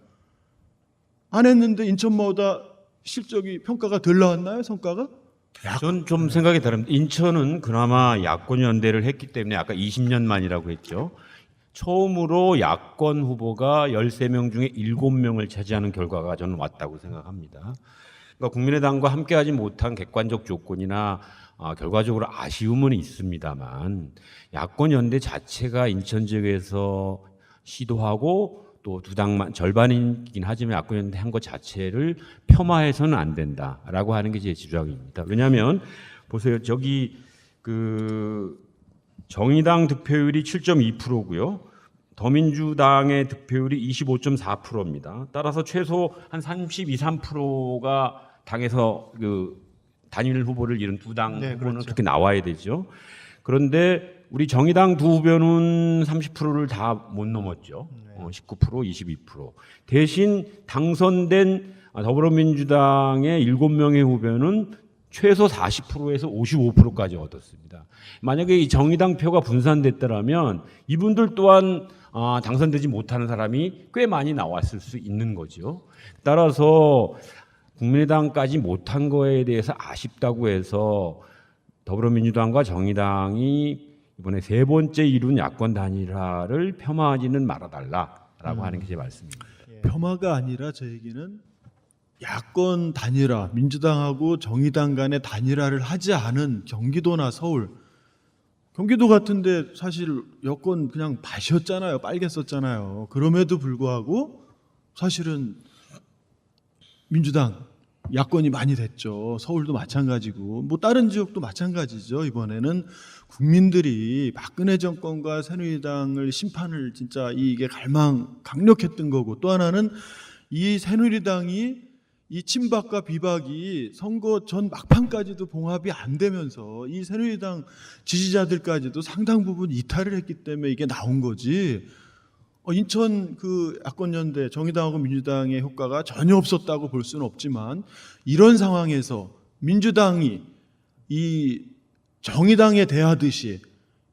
안 했는데 인천보다 실적이 평가가 덜 나왔나요? 성과가? 전 좀 생각이 다릅니다. 인천은 그나마 야권 연대를 했기 때문에 아까 20년 만이라고 했죠. 처음으로 야권 후보가 13명 중에 7명을 차지하는 결과가 저는 왔다고 생각합니다. 그러니까 국민의당과 함께하지 못한 객관적 조건이나 결과적으로 아쉬움은 있습니다만 야권 연대 자체가 인천 지역에서 시도하고 또 두 당만 절반이긴 하지만 야권 연대 한 것 자체를 폄하해서는 안 된다라고 하는 게 제 주장입니다. 왜냐하면 보세요, 저기 그 정의당 득표율이 7.2%고요. 더민주당의 득표율이 25.4%입니다. 따라서 최소 한 32, 3%가 당에서 그 단일 후보를 이룬 두 당 네, 후보는 그렇죠. 그렇게 나와야 되죠. 그런데 우리 정의당 두 후보는 30%를 다 못 넘었죠. 19%, 22%. 대신 당선된 더불어민주당의 7명의 후보는 최소 40%에서 55%까지 얻었습니다. 만약에 이 정의당 표가 분산됐더라면 이분들 또한 당선되지 못하는 사람이 꽤 많이 나왔을 수 있는 거죠. 따라서 국민의당까지 못한 거에 대해서 아쉽다고 해서 더불어민주당과 정의당이 이번에 세 번째 이룬 야권 단일화를 폄하하지는 말아달라라고 하는 게 제 말씀입니다. 폄하가 아니라 제 얘기는 야권 단일화, 민주당하고 정의당 간의 단일화를 하지 않은 경기도나 서울, 경기도 같은데 사실 여권 그냥 밭이었잖아요. 빨갰었잖아요. 그럼에도 불구하고 사실은 민주당 야권이 많이 됐죠. 서울도 마찬가지고 뭐 다른 지역도 마찬가지죠. 이번에는 국민들이 박근혜 정권과 새누리당을 심판을 진짜 이게 강력했던 거고, 또 하나는 이 새누리당이 이 친박과 비박이 선거 전 막판까지도 봉합이 안 되면서 이 새누리당 지지자들까지도 상당 부분 이탈을 했기 때문에 이게 나온 거지. 인천 그 야권연대 정의당하고 민주당의 효과가 전혀 없었다고 볼 수는 없지만, 이런 상황에서 민주당이 이 정의당에 대하듯이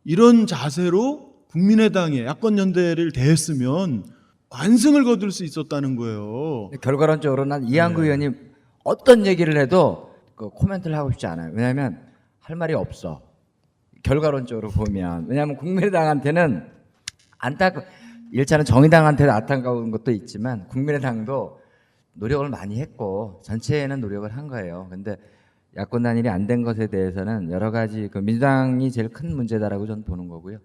이런 자세로 국민의당에 야권연대를 대했으면 완승을 거둘 수 있었다는 거예요. 결과론적으로 난 이한구 의원이 어떤 얘기를 해도 그 코멘트를 하고 싶지 않아요. 왜냐하면 할 말이 없어. 결과론적으로 보면. 왜냐하면 국민의당한테는 1차는 정의당한테도 안타까운 것도 있지만 국민의당도 노력을 많이 했고 전체에는 노력을 한 거예요. 근데 야권 단일이 안 된 것에 대해서는 여러 가지 그 민주당이 제일 큰 문제다라고 저는 보는 거고요.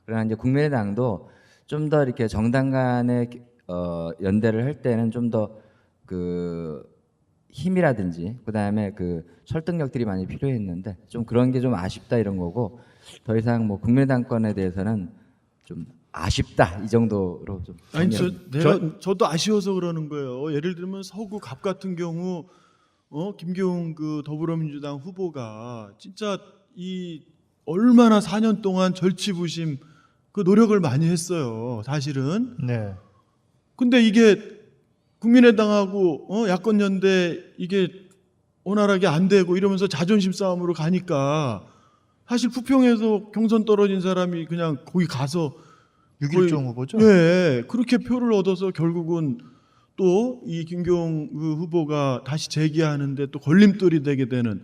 그러나 이제 국민의당도 좀 더 이렇게 정당 간의 연대를 할 때는 좀 더 그 힘이라든지 그다음에 그 설득력들이 많이 필요했는데 좀 그런 게 좀 아쉽다 이런 거고 더 이상 뭐 국민의당 건에 대해서는 좀 아쉽다 이 정도로 좀 아니 정리합니다. 저도 아쉬워서 그러는 거예요. 예를 들면 서구 갑 같은 경우 김교웅 그 더불어민주당 후보가 진짜 이 얼마나 4년 동안 절치부심 그 노력을 많이 했어요. 사실은. 네. 근데 이게 국민의당하고 야권 연대 이게 원활하게 안 되고 이러면서 자존심 싸움으로 가니까 사실 부평에서 경선 떨어진 사람이 그냥 거기 가서 유길종 후보죠? 네, 그렇게 표를 얻어서 결국은 또 이 김교웅 그 후보가 다시 재기하는데 또 걸림돌이 되게 되는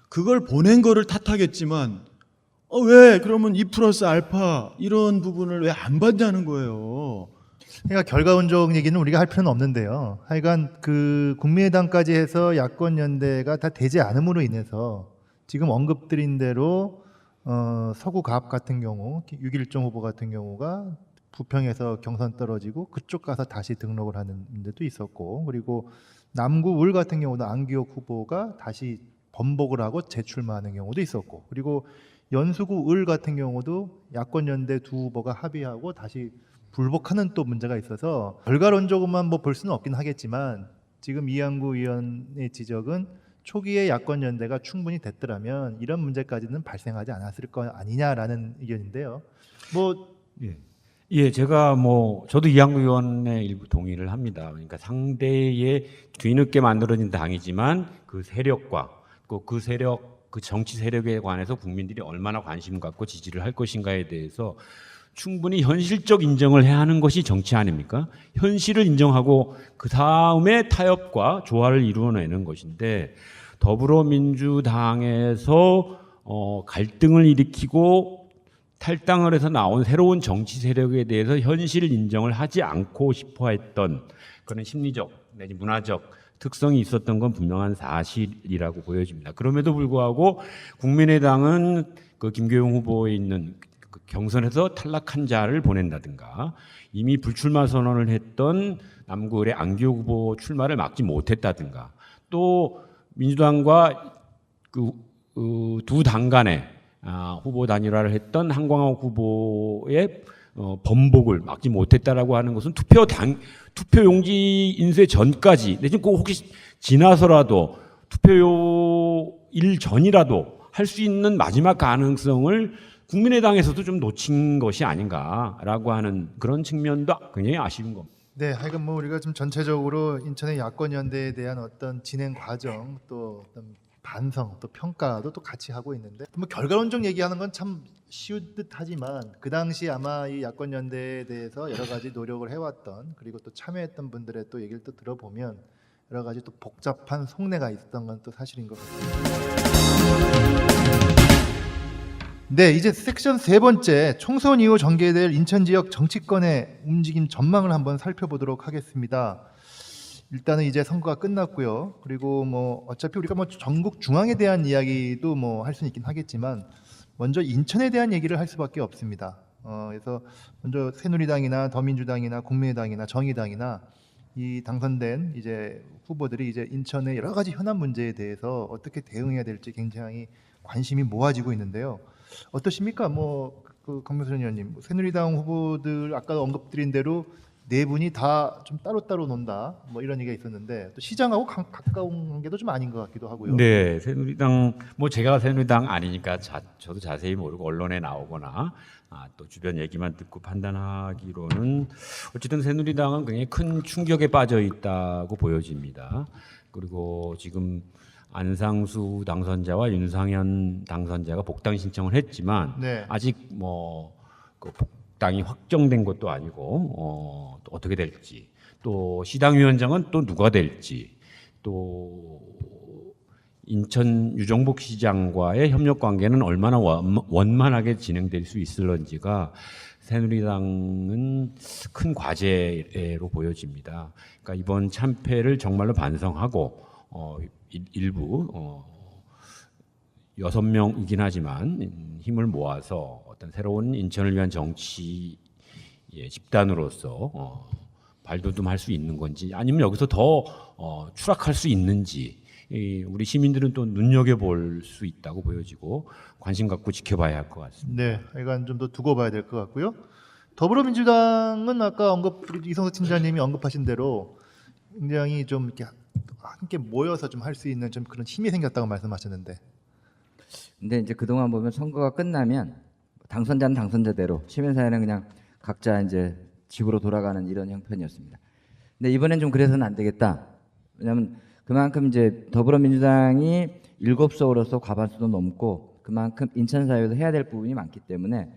그걸 보낸 거를 탓하겠지만 왜 그러면 2 플러스 알파 이런 부분을 왜 안 받냐는 거예요. 그러니까 결과론적 얘기는 우리가 할 필요는 없는데요. 하여간 그 국민의당까지 해서 야권 연대가 다 되지 않음으로 인해서 지금 언급드린 대로 서구 갑 같은 경우 유길종 후보 같은 경우가 부평에서 경선 떨어지고 그쪽 가서 다시 등록을 하는 데도 있었고, 그리고 남구 울 같은 경우도 안기옥 후보가 다시 번복을 하고 재출마하는 경우도 있었고, 그리고 연수구 을 같은 경우도 야권 연대 두 후보가 합의하고 다시 불복하는 또 문제가 있어서 결과론적으로만 뭐 볼 수는 없긴 하겠지만 지금 이한구 의원의 지적은 초기에 야권 연대가 충분히 됐더라면 이런 문제까지는 발생하지 않았을 거 아니냐라는 의견인데요. 뭐 예, 제가 저도 이한구 의원의 일부 동의를 합니다. 그러니까 상대의 뒤늦게 만들어진 당이지만 그 세력과 그 세력, 그 정치 세력에 관해서 국민들이 얼마나 관심 갖고 지지를 할 것인가에 대해서 충분히 현실적 인정을 해야 하는 것이 정치 아닙니까? 현실을 인정하고 그 다음에 타협과 조화를 이루어내는 것인데 더불어민주당에서 갈등을 일으키고 탈당을 해서 나온 새로운 정치 세력에 대해서 현실 인정을 하지 않고 싶어했던 그런 심리적 내지 문화적 특성이 있었던 건 분명한 사실이라고 보여집니다. 그럼에도 불구하고 국민의당은 그 김교웅 후보에 있는 그 경선에서 탈락한 자를 보낸다든가 이미 불출마 선언을 했던 남구을의 안기옥 후보 출마를 막지 못했다든가 또 민주당과 그 두 당 간에 후보 단일화를 했던 한광옥 후보의 번복을 막지 못했다라고 하는 것은 투표용지 인쇄 전까지 내지는 꼭 혹시 지나서라도 투표일 전이라도 할 수 있는 마지막 가능성을 국민의당에서도 좀 놓친 것이 아닌가라고 하는 그런 측면도 굉장히 아쉬운 겁니다. 네, 하여간 뭐 우리가 좀 전체적으로 인천의 야권 연대에 대한 어떤 진행 과정 또 어떤 반성 또 평가도 또 같이 하고 있는데 뭐 결과론적 얘기하는 건 참 쉬운 듯하지만 그 당시 아마 이 야권 연대에 대해서 여러 가지 노력을 해왔던 그리고 또 참여했던 분들의 또 얘기를 또 들어보면 여러 가지 또 복잡한 속내가 있었던 건 또 사실인 것 같습니다. 네, 이제 섹션 세 번째 총선 이후 전개될 인천 지역 정치권의 움직임 전망을 한번 살펴보도록 하겠습니다. 일단은 이제 선거가 끝났고요. 그리고 뭐 어차피 우리가 뭐 전국 중앙에 대한 이야기도 뭐 할 수는 있긴 하겠지만 먼저 인천에 대한 얘기를 할 수밖에 없습니다. 그래서 먼저 새누리당이나 더민주당이나 국민의당이나 정의당이나 이 당선된 이제 후보들이 이제 인천의 여러 가지 현안 문제에 대해서 어떻게 대응해야 될지 굉장히 관심이 모아지고 있는데요. 어떠십니까? 그 강명선 의원님, 새누리당 후보들 아까 언급드린 대로 네 분이 다 좀 따로따로 논다 뭐 이런 얘기가 있었는데 또 시장하고 가까운 관계도 좀 아닌 것 같기도 하고요. 네, 새누리당 제가 새누리당 아니니까 저도 자세히 모르고 언론에 나오거나 또 주변 얘기만 듣고 판단하기로는 어쨌든 새누리당은 굉장히 큰 충격에 빠져 있다고 보여집니다. 그리고 지금 안상수 당선자와 윤상현 당선자가 복당 신청을 했지만 네. 아직 그 복당이 확정된 것도 아니고 또 어떻게 될지, 또 시당위원장은 또 누가 될지, 또 인천 유정복 시장과의 협력 관계는 얼마나 원만하게 진행될 수 있을런지가 새누리당은 큰 과제로 보여집니다. 그러니까 이번 참패를 정말로 반성하고 일부 6명이긴 하지만 힘을 모아서 어떤 새로운 인천을 위한 정치 집단으로서 발돋움할 수 있는 건지, 아니면 여기서 더 추락할 수 있는지 우리 시민들은 또 눈여겨볼 수 있다고 보여지고 관심 갖고 지켜봐야 할 것 같습니다. 네, 하여간 좀 더 두고 봐야 될 것 같고요. 더불어민주당은 아까 우리 이성석 팀장님이 언급하신 대로 굉장히 좀 이렇게 함께 모여서 좀 할 수 있는 좀 그런 힘이 생겼다고 말씀하셨는데, 근데 이제 그동안 보면 선거가 끝나면 당선자는 당선자대로, 시민사회는 그냥 각자 이제 집으로 돌아가는 이런 형편이었습니다. 근데 이번엔 좀 그래서는 안 되겠다. 왜냐하면 그만큼 이제 더불어민주당이 7석으로서 과반수도 넘고 그만큼 인천사회에서 해야 될 부분이 많기 때문에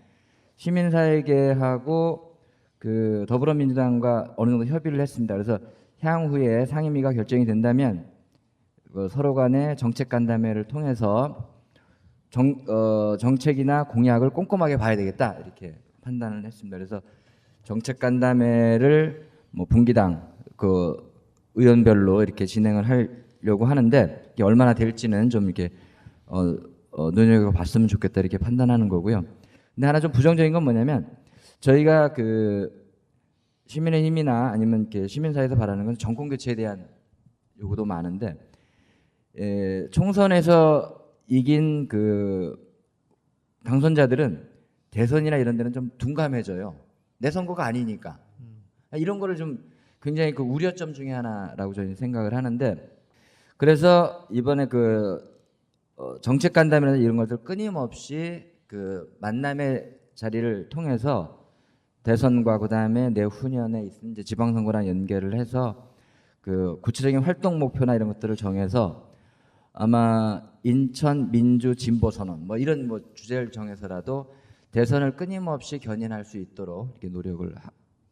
시민사회계하고 그 더불어민주당과 어느 정도 협의를 했습니다. 그래서 향후에 상임위가 결정이 된다면 서로 간의 정책 간담회를 통해서 정책이나 공약을 꼼꼼하게 봐야 되겠다, 이렇게 판단을 했습니다. 그래서 정책 간담회를 뭐 분기당 그 의원별로 이렇게 진행을 하려고 하는데 이게 얼마나 될지는 좀 이렇게 눈여겨 봤으면 좋겠다, 이렇게 판단하는 거고요. 근데 하나 좀 부정적인 건 뭐냐면, 저희가 그 시민의힘이나 아니면 이렇게 시민사회에서 바라는 건 정권 교체에 대한 요구도 많은데, 총선에서 이긴 그 당선자들은 대선이나 이런 데는 좀 둔감해져요. 내 선거가 아니니까. 이런 거를 좀 굉장히 그 우려점 중에 하나라고 저희는 생각을 하는데, 그래서 이번에 그 정책 간담회나 이런 것들 끊임없이 그 만남의 자리를 통해서 대선과 그다음에 내후년에 있는 이제 지방선거랑 연계를 해서 그 구체적인 활동 목표나 이런 것들을 정해서 아마 인천 민주 진보 선언 뭐 이런 뭐 주제를 정해서라도 대선을 끊임없이 견인할 수 있도록 이렇게 노력을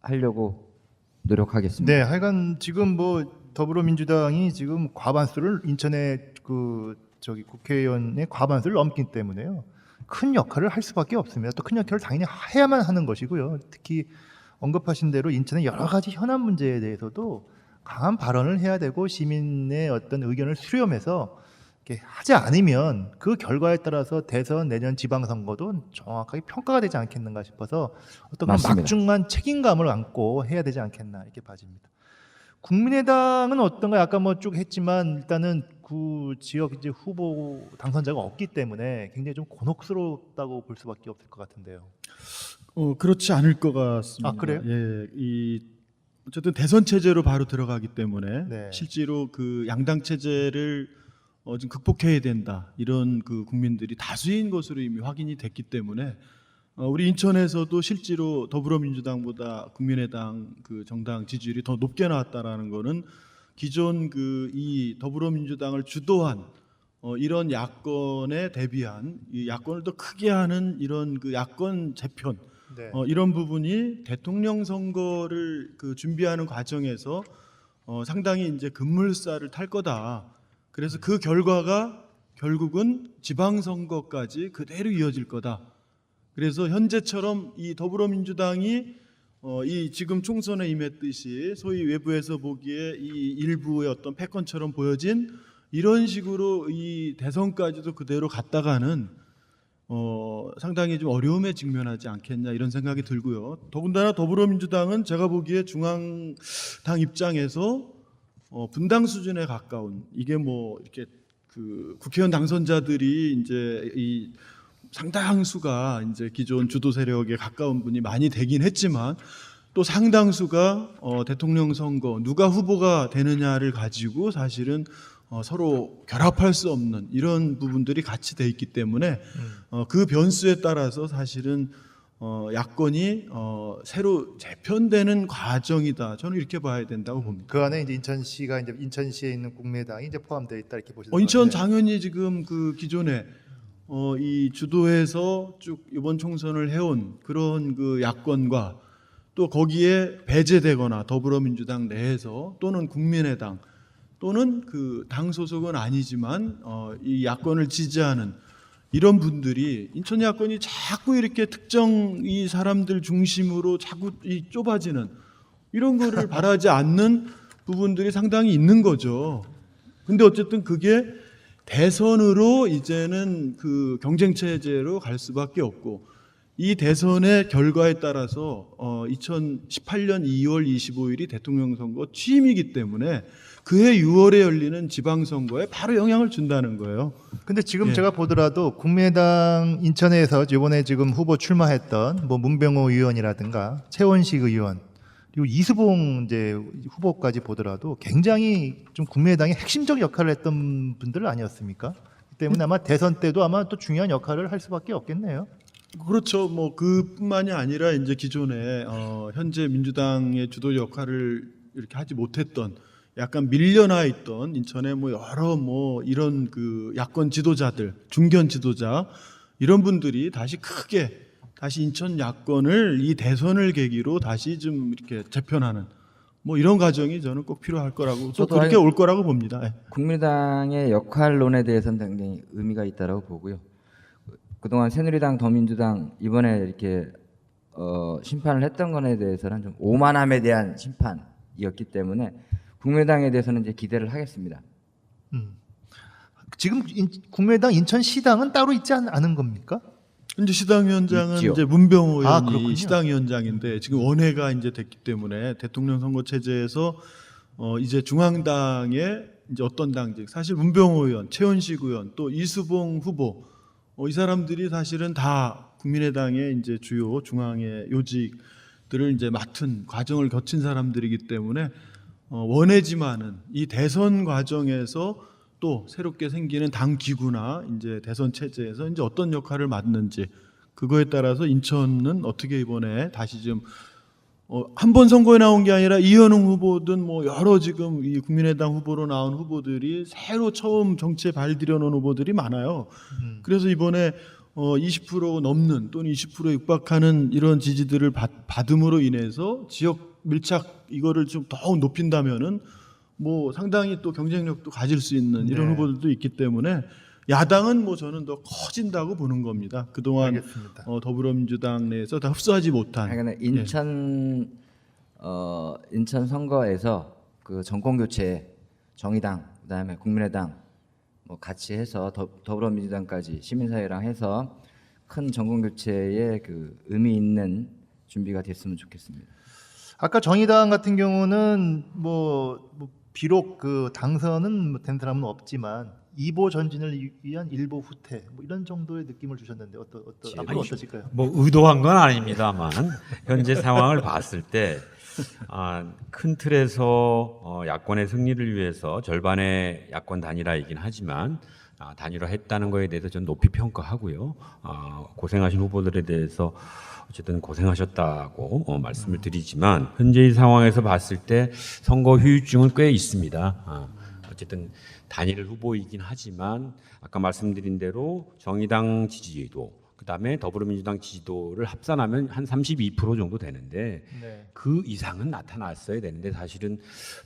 하려고 노력하겠습니다. 네, 하여간 지금 뭐 더불어민주당이 지금 과반수를 인천의 그 국회의원의 과반수를 넘기 때문에요. 큰 역할을 할 수밖에 없습니다. 또 큰 역할을 당연히 해야만 하는 것이고요. 특히 언급하신 대로 인천의 여러 가지 현안 문제에 대해서도 강한 발언을 해야 되고 시민의 어떤 의견을 수렴해서 이렇게 하지 않으면 그 결과에 따라서 대선 내년 지방선거도 정확하게 평가가 되지 않겠는가 싶어서 어떤 그런 맞습니다. 막중한 책임감을 안고 해야 되지 않겠나 이렇게 봐집니다. 국민의당은 어떤가 아까 뭐 쭉 했지만 일단은 그 지역 이제 후보 당선자가 없기 때문에 굉장히 좀 곤혹스럽다고 볼 수밖에 없을 것 같은데요. 그렇지 않을 것 같습니다. 아, 그래요? 예, 어쨌든 대선 체제로 바로 들어가기 때문에 네. 실제로 그 양당 체제를 좀 극복해야 된다, 이런 그 국민들이 다수인 것으로 이미 확인이 됐기 때문에 우리 인천에서도 실제로 더불어민주당보다 국민의당 그 정당 지지율이 더 높게 나왔다라는 거는 기존 그 이 더불어민주당을 주도한 이런 야권에 대비한 이 야권을 더 크게 하는 이런 그 야권 재편 네. 이런 부분이 대통령 선거를 그 준비하는 과정에서 상당히 이제 급물살을 탈 거다. 그래서 그 결과가 결국은 지방선거까지 그대로 이어질 거다. 그래서 현재처럼 이 더불어민주당이 이 지금 총선에 임했듯이 소위 외부에서 보기에 이 일부의 어떤 패권처럼 보여진 이런 식으로 이 대선까지도 그대로 갔다가는 상당히 좀 어려움에 직면하지 않겠냐, 이런 생각이 들고요. 더군다나 더불어민주당은 제가 보기에 중앙당 입장에서 분당 수준에 가까운, 이게 뭐 이렇게 그 국회의원 당선자들이 이제 이 상당수가 이제 기존 주도 세력에 가까운 분이 많이 되긴 했지만 또 상당수가 대통령 선거 누가 후보가 되느냐를 가지고 사실은 서로 결합할 수 없는 이런 부분들이 같이 돼 있기 때문에 그 변수에 따라서 사실은 야권이 새로 재편되는 과정이다. 저는 이렇게 봐야 된다고 봅니다. 그 안에 이제 인천시가 이제 인천시에 있는 국민의당이 이제 포함되어 있다 이렇게 보시는 인천 거죠. 당연히 지금 그 기존에 이 주도해서 쭉 이번 총선을 해온 그런 그 야권과 또 거기에 배제되거나 더불어민주당 내에서 또는 국민의당 또는 그 당 소속은 아니지만 이 야권을 지지하는 이런 분들이 인천 야권이 자꾸 이렇게 특정 이 사람들 중심으로 자꾸 이 좁아지는 이런 거를 바라지 않는 부분들이 상당히 있는 거죠. 근데 어쨌든 그게 대선으로 이제는 그 경쟁 체제로 갈 수밖에 없고 이 대선의 결과에 따라서 2018년 2월 25일이 대통령 선거 취임이기 때문에 그해 6월에 열리는 지방선거에 바로 영향을 준다는 거예요. 근데 지금 예. 제가 보더라도 국민의당 인천에서 이번에 지금 후보 출마했던 뭐 문병호 의원이라든가 최원식 의원 그리고 이수봉 이제 후보까지 보더라도 굉장히 좀 국민의당의 핵심적 역할을 했던 분들 아니었습니까? 그 때문에 아마 대선 때도 아마 또 중요한 역할을 할 수밖에 없겠네요. 그렇죠. 뭐 그뿐만이 아니라 이제 기존에 현재 민주당의 주도 역할을 이렇게 하지 못했던 약간 밀려나 있던 인천에 뭐 여러 뭐 이런 그 야권 지도자들, 중견 지도자 이런 분들이 다시 크게 다시 인천 야권을 이 대선을 계기로 다시 좀 이렇게 재편하는 뭐 이런 과정이 저는 꼭 필요할 거라고 또 저도 그렇게 올 거라고 봅니다. 예. 국민의당의 역할론에 대해서는 굉장히 의미가 있다고 보고요. 그동안 새누리당, 더민주당 이번에 이렇게 심판을 했던 것에 대해서는 좀 오만함에 대한 심판이었기 때문에 국민의당에 대해서는 이제 기대를 하겠습니다. 지금 국민의당 인천시당은 따로 있지 않은 겁니까? 현재 시당위원장은 있지요. 이제 문병호 아, 의원이 그렇군요. 시당위원장인데 지금 원회가 이제 됐기 때문에 대통령 선거 체제에서 이제 중앙당의 이제 어떤 당직 사실 문병호 의원, 최원식 의원 또 이수봉 후보 이 사람들이 사실은 다 국민의당의 이제 주요 중앙의 요직들을 이제 맡은 과정을 거친 사람들이기 때문에 원해지만은 이 대선 과정에서 또 새롭게 생기는 당 기구나 이제 대선 체제에서 이제 어떤 역할을 맡는지 그거에 따라서 인천은 어떻게 이번에 다시 좀 한 번 선거에 나온 게 아니라 이현웅 후보든 뭐 여러 지금 이 국민의당 후보로 나온 후보들이 새로 처음 정치에 발들여 놓은 후보들이 많아요. 그래서 이번에 20% 넘는 또는 20%에 육박하는 이런 지지들을 받음으로 인해서 지역 밀착 이거를 좀 더욱 높인다면은 뭐 상당히 또 경쟁력도 가질 수 있는 이런 네. 후보들도 있기 때문에 야당은 뭐 저는 더 커진다고 보는 겁니다. 그동안 알겠습니다. 더불어민주당 내에서 다 흡수하지 못한 그러니까 인천 선거에서 그 정권 교체 정의당 그다음에 국민의당 뭐 같이 해서 더불어민주당까지 시민사회랑 해서 큰 정권 교체에 그 의미 있는 준비가 됐으면 좋겠습니다. 아까 정의당 같은 경우는 뭐 비록 그 당선은 된 사람은 없지만 2보 전진을 위한 1보 후퇴 뭐 이런 정도의 느낌을 주셨는데 앞으로 어떠실까요? 뭐 의도한 건 아닙니다만 현재 상황을 봤을 때 큰 틀에서 야권의 승리를 위해서 절반의 야권 단일화이긴 하지만 단일화했다는 거에 대해서 저는 높이 평가하고요. 고생하신 후보들에 대해서 어쨌든 고생하셨다고 말씀을 드리지만 현재의 상황에서 봤을 때 선거 후유증은 꽤 있습니다. 어쨌든 단일 후보이긴 하지만 아까 말씀드린 대로 정의당 지지도 그다음에 더불어민주당 지지도를 합산하면 한 32% 정도 되는데 네. 그 이상은 나타났어야 되는데 사실은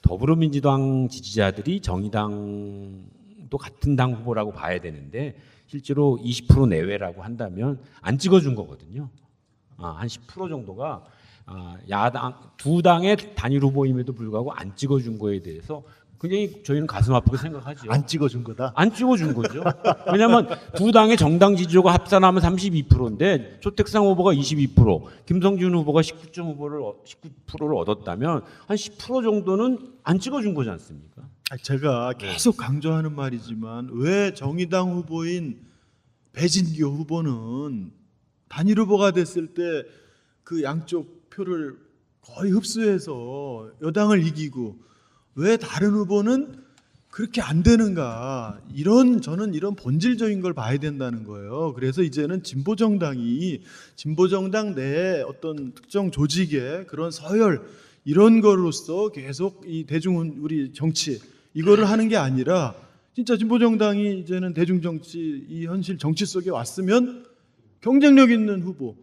더불어민주당 지지자들이 정의당도 같은 당 후보라고 봐야 되는데 실제로 20% 내외라고 한다면 안 찍어준 거거든요. 한 10% 정도가 야당 두 당의 단일 후보임에도 불구하고 안 찍어준 거에 대해서 굉장히 저희는 가슴 아프게 생각하죠. 안 찍어준 거다. 안 찍어준 거죠. 왜냐하면 두 당의 정당 지지도가 합산하면 32%인데 조택상 후보가 22%, 김성준 후보가 19%를 얻었다면 한 10% 정도는 안 찍어준 거지 않습니까? 제가 계속 강조하는 말이지만 왜 정의당 후보인 배진교 후보는 단일 후보가 됐을 때 그 양쪽 표를 거의 흡수해서 여당을 이기고 왜 다른 후보는 그렇게 안 되는가 저는 이런 본질적인 걸 봐야 된다는 거예요. 그래서 이제는 진보정당 내에 어떤 특정 조직의 그런 서열 이런 거로서 계속 이 우리 정치 이거를 하는 게 아니라 진짜 진보정당이 이제는 대중정치 이 현실 정치 속에 왔으면 경쟁력 있는 후보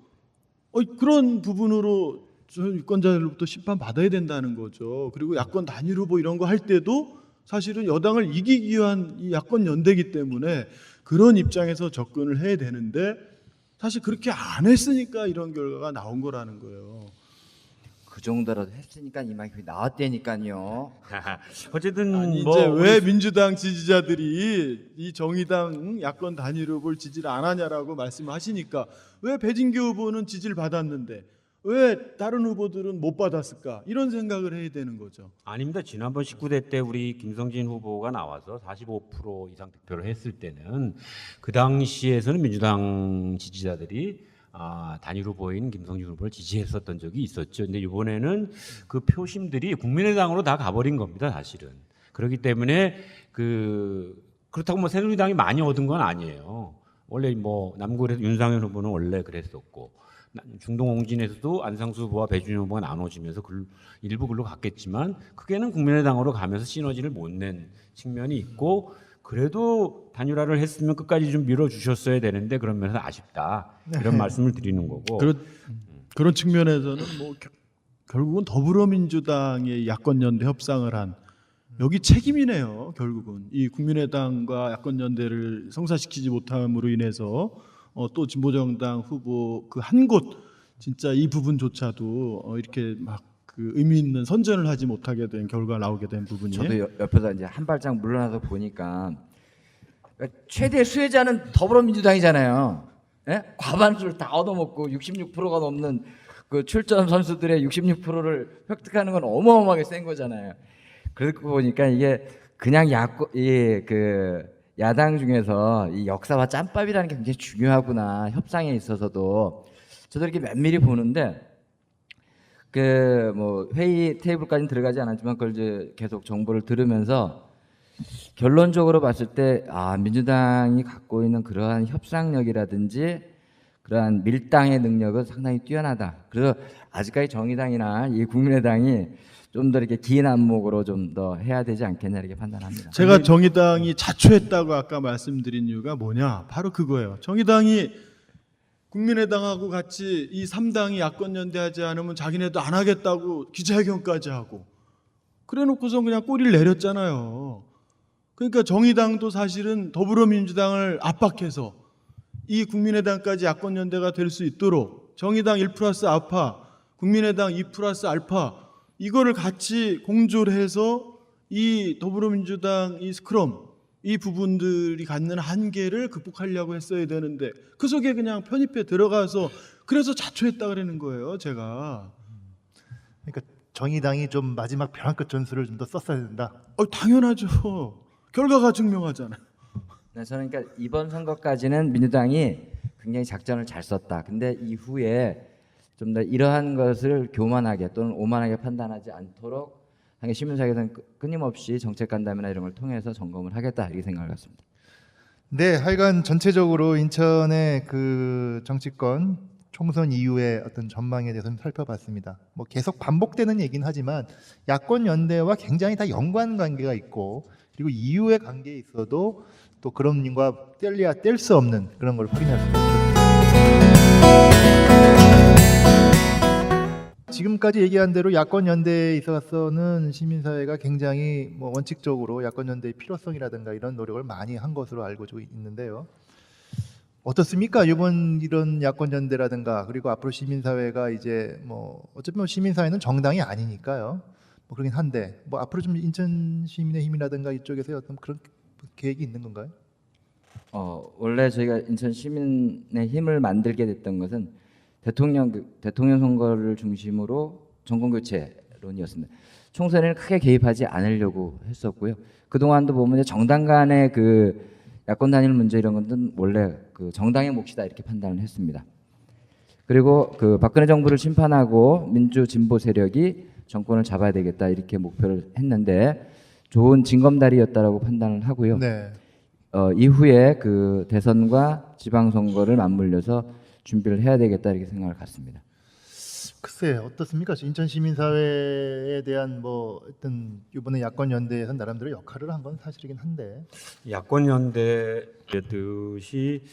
그런 부분으로 유권자들로부터 심판 받아야 된다는 거죠. 그리고 야권 단일 후보 이런 거 할 때도 사실은 여당을 이기기 위한 이 야권 연대이기 때문에 그런 입장에서 접근을 해야 되는데 사실 그렇게 안 했으니까 이런 결과가 나온 거라는 거예요. 그 정도라도 했으니까 이만큼이 나왔다니까요. 어쨌든 아니 뭐 이제 왜 민주당 지지자들이 이 정의당 야권 단일 후보를 지지를 안 하냐라고 말씀하시니까 왜 배진교 후보는 지지를 받았는데 왜 다른 후보들은 못 받았을까 이런 생각을 해야 되는 거죠. 아닙니다. 지난번 19대 때 우리 김성진 후보가 나와서 45% 이상 득표를 했을 때는 그 당시에서는 민주당 지지자들이 단일 후보인 김성진 후보를 지지했었던 적이 있었죠. 근데 이번에는 그 표심들이 국민의당으로 다 가버린 겁니다, 사실은. 그렇기 때문에 그렇다고 뭐 새누리당이 많이 얻은 건 아니에요. 원래 뭐 남구에서 윤상현 후보는 원래 그랬었고 중동 홍진에서도 안상수 후보와 배준영 후보가 나눠지면서 일부 글로 갔겠지만 크게는 국민의당으로 가면서 시너지를 못 낸 측면이 있고 그래도 단일화를 했으면 끝까지 좀 밀어주셨어야 되는데 그런 면에서 아쉽다 이런 말씀을 드리는 거고 그런 측면에서는 뭐 결국은 더불어민주당의 야권 연대 협상을 한 여기 책임이네요. 결국은 이 국민의당과 야권 연대를 성사시키지 못함으로 인해서 또 진보정당 후보 그 한 곳 진짜 이 부분조차도 이렇게 막 그 의미 있는 선전을 하지 못하게 된 결과가 나오게 된 부분이 저도 옆에서 이제 한 발짝 물러나서 보니까 그러니까 최대 수혜자는 더불어민주당이잖아요. 예? 과반수를 다 얻어먹고 66%가 넘는 그 출전 선수들의 66%를 획득하는 건 어마어마하게 센 거잖아요. 그렇고 보니까 이게 그냥 야당 중에서 이 역사와 짬밥이라는 게 굉장히 중요하구나. 협상에 있어서도 저도 이렇게 면밀히 보는데 뭐 회의 테이블까지는 들어가지 않았지만 그걸 이제 계속 정보를 들으면서 결론적으로 봤을 때 민주당이 갖고 있는 그러한 협상력이라든지 그러한 밀당의 능력은 상당히 뛰어나다. 그래서 아직까지 정의당이나 이 국민의당이 좀 더 이렇게 긴 안목으로 좀 더 해야 되지 않겠냐 이렇게 판단합니다. 제가 정의당이 자초했다고 아까 말씀드린 이유가 뭐냐 바로 그거예요. 정의당이 국민의당하고 같이 이 3당이 야권 연대하지 않으면 자기네도 안 하겠다고 기자회견까지 하고 그래놓고서 그냥 꼬리를 내렸잖아요. 그러니까 정의당도 사실은 더불어민주당을 압박해서 이 국민의당까지 야권 연대가 될 수 있도록 정의당 1+알파, 국민의당 2+알파 이거를 같이 공조를 해서 이 더불어민주당 이 스크럼 이 부분들이 갖는 한계를 극복하려고 했어야 되는데 그 속에 그냥 편입해 들어가서 그래서 자초했다 그러는 거예요. 제가. 그러니까 정의당이 좀 마지막 벼랑 끝 전술을 좀 더 썼어야 된다. 당연하죠. 결과가 증명하잖아요. 네, 저는 그러니까 이번 선거까지는 민주당이 굉장히 작전을 잘 썼다. 근데 이후에 좀 더 이러한 것을 교만하게 또는 오만하게 판단하지 않도록 시민사회에서는 끊임없이 정책 간담회나 이런 걸 통해서 점검을 하겠다 이렇게 생각을 갖습니다. 네, 하여간 전체적으로 인천의 그 정치권 총선 이후의 어떤 전망에 대해서 좀 살펴봤습니다. 뭐 계속 반복되는 얘기는 하지만 야권 연대와 굉장히 다 연관 관계가 있고 그리고 이후의 관계에 있어도 또 그런 님과 뗄래야 뗄 수 없는 그런 걸 확인할 수 있습니다. 지금까지 얘기한 대로 야권 연대에 있어서는 시민사회가 굉장히 뭐 원칙적으로 야권 연대의 필요성이라든가 이런 노력을 많이 한 것으로 알고 있는데요. 어떻습니까? 이번 이런 야권 연대라든가 그리고 앞으로 시민사회가 이제 뭐 어차피 뭐 시민사회는 정당이 아니니까요. 뭐 그러긴 한데 뭐 앞으로 좀 인천 시민의 힘이라든가 이쪽에서 어떤 그런 계획이 있는 건가요? 원래 저희가 인천 시민의 힘을 만들게 됐던 것은 대통령 선거를 중심으로 정권 교체론이었습니다. 총선에는 크게 개입하지 않으려고 했었고요. 그 동안도 보면 정당 간의 그 야권 단일 문제 이런 것은 원래 그 정당의 몫이다 이렇게 판단을 했습니다. 그리고 그 박근혜 정부를 심판하고 민주 진보 세력이 정권을 잡아야 되겠다 이렇게 목표를 했는데 좋은 징검다리였다라고 판단을 하고요. 네. 이후에 그 대선과 지방선거를 맞물려서 준비를 해야 되겠다 이렇게 생각을 갖습니다. 글쎄 어떻습니까? 인천 시민사회에 대한 뭐 어떤 이번에 야권 연대에서 나름대로 역할을 한 건 사실이긴 한데 야권 연대듯이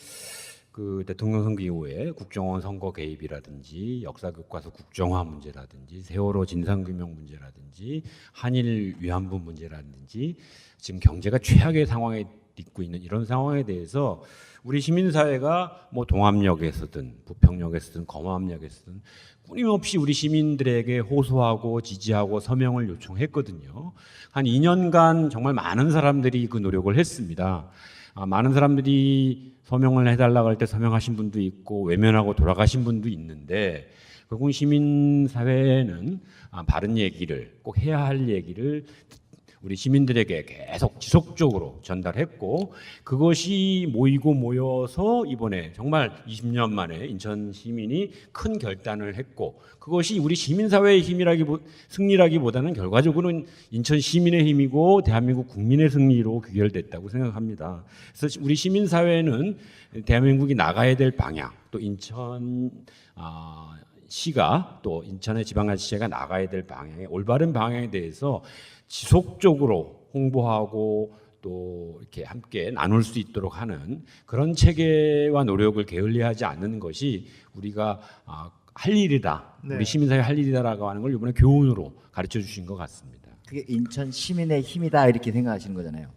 그 대통령 선거 이후에 국정원 선거 개입이라든지 역사 교과서 국정화 문제라든지 세월호 진상규명 문제라든지 한일 위안부 문제라든지 지금 경제가 최악의 상황에 있고 있는 이런 상황에 대해서 우리 시민사회가 뭐 동압역에서든 부평역에서든 검암역에서든 끊임없이 우리 시민들에게 호소하고 지지하고 서명을 요청했거든요. 한 2년간 정말 많은 사람들이 그 노력을 했습니다. 많은 사람들이 서명을 해달라고 할 때 서명하신 분도 있고 외면하고 돌아가신 분도 있는데 결국 시민사회는 바른 얘기를 꼭 해야 할 얘기를 우리 시민들에게 계속 지속적으로 전달했고 그것이 모이고 모여서 이번에 정말 20년 만에 인천 시민이 큰 결단을 했고 그것이 우리 시민사회의 승리라기보다는 결과적으로는 인천 시민의 힘이고 대한민국 국민의 승리로 귀결됐다고 생각합니다. 그래서 우리 시민사회는 대한민국이 나가야 될 방향 또 인천 시가 또 인천의 지방자치제가 나가야 될 방향에 올바른 방향에 대해서 지속적으로 홍보하고 또 이렇게 함께 나눌 수 있도록 하는 그런 체계와 노력을 게을리하지 않는 것이 우리가 할 일이다. 네. 우리 시민사회 할 일이다라고 하는 걸 이번에 교훈으로 가르쳐 주신 것 같습니다. 그게 인천 시민의 힘이다 이렇게 생각하시는 거잖아요.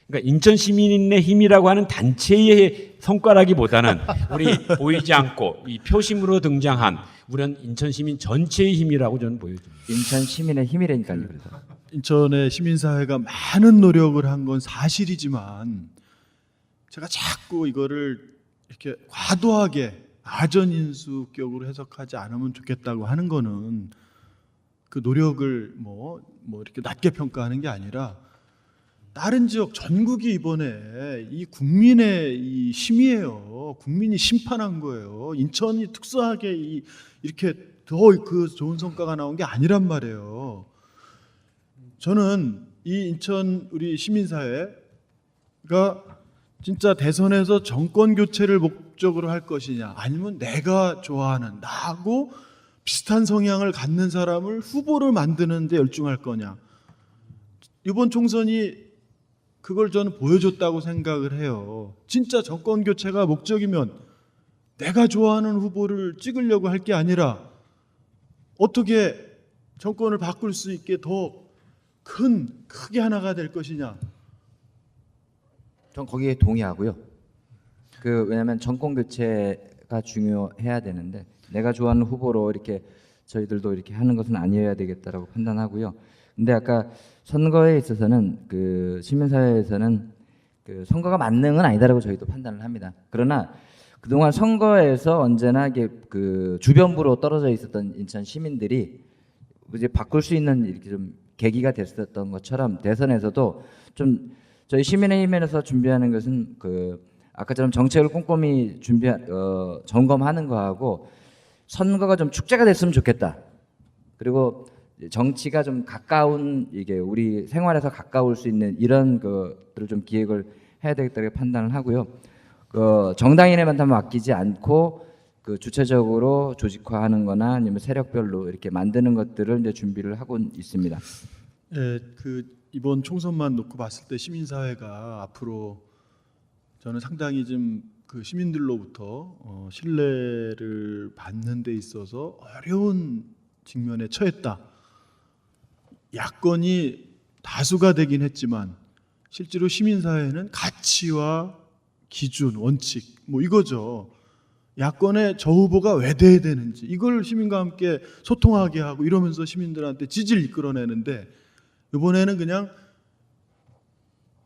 그러니까 인천 시민의 힘이라고 하는 단체의 성과라기보다는 우리 보이지 않고 이 표심으로 등장한 우리는 인천 시민 전체의 힘이라고 저는 보여집니다. 인천 시민의 힘이라니까요. 그래서. 인천의 시민사회가 많은 노력을 한 건 사실이지만 제가 자꾸 이거를 이렇게 과도하게 아전인수격으로 해석하지 않으면 좋겠다고 하는 거는 그 노력을 뭐 이렇게 낮게 평가하는 게 아니라 다른 지역 전국이 이번에 이 국민의 이 힘이에요. 국민이 심판한 거예요. 인천이 특수하게 이렇게 더 그 좋은 성과가 나온 게 아니란 말이에요. 저는 이 인천 우리 시민사회가 진짜 대선에서 정권 교체를 목적으로 할 것이냐 아니면 내가 좋아하는 나하고 비슷한 성향을 갖는 사람을 후보를 만드는 데 열중할 거냐. 이번 총선이 그걸 저는 보여줬다고 생각을 해요. 진짜 정권 교체가 목적이면 내가 좋아하는 후보를 찍으려고 할 게 아니라 어떻게 정권을 바꿀 수 있게 더 크게 하나가 될 것이냐. 전 거기에 동의하고요. 왜냐하면 정권 교체가 중요해야 되는데 내가 좋아하는 후보로 이렇게 저희들도 이렇게 하는 것은 아니어야 되겠다라고 판단하고요. 근데 아까 선거에 있어서는 그 시민사회에서는 그 선거가 만능은 아니다라고 저희도 판단을 합니다. 그러나 그동안 선거에서 언제나 이게 그 주변부로 떨어져 있었던 인천 시민들이 이제 바꿀 수 있는 이렇게 좀 계기가 됐었던 것처럼 대선에서도 좀 저희 시민의힘에서 준비하는 것은 그 아까처럼 정책을 꼼꼼히 점검하는 거하고 선거가 좀 축제가 됐으면 좋겠다. 그리고 정치가 좀 가까운 이게 우리 생활에서 가까울 수 있는 이런 것들을 좀 기획을 해야 되겠다고 판단을 하고요. 정당인에만 맡기지 않고 그 주체적으로 조직화하는거나 아니면 세력별로 이렇게 만드는 것들을 이제 준비를 하고 있습니다. 예, 이번 총선만 놓고 봤을 때 시민사회가 앞으로 저는 상당히 좀 그 시민들로부터 신뢰를 받는 데 있어서 어려운 직면에 처했다. 야권이 다수가 되긴 했지만 실제로 시민사회는 가치와 기준, 원칙 뭐 이거죠. 야권의 저 후보가 왜 돼야 되는지 이걸 시민과 함께 소통하게 하고 이러면서 시민들한테 지지를 이끌어내는데 이번에는 그냥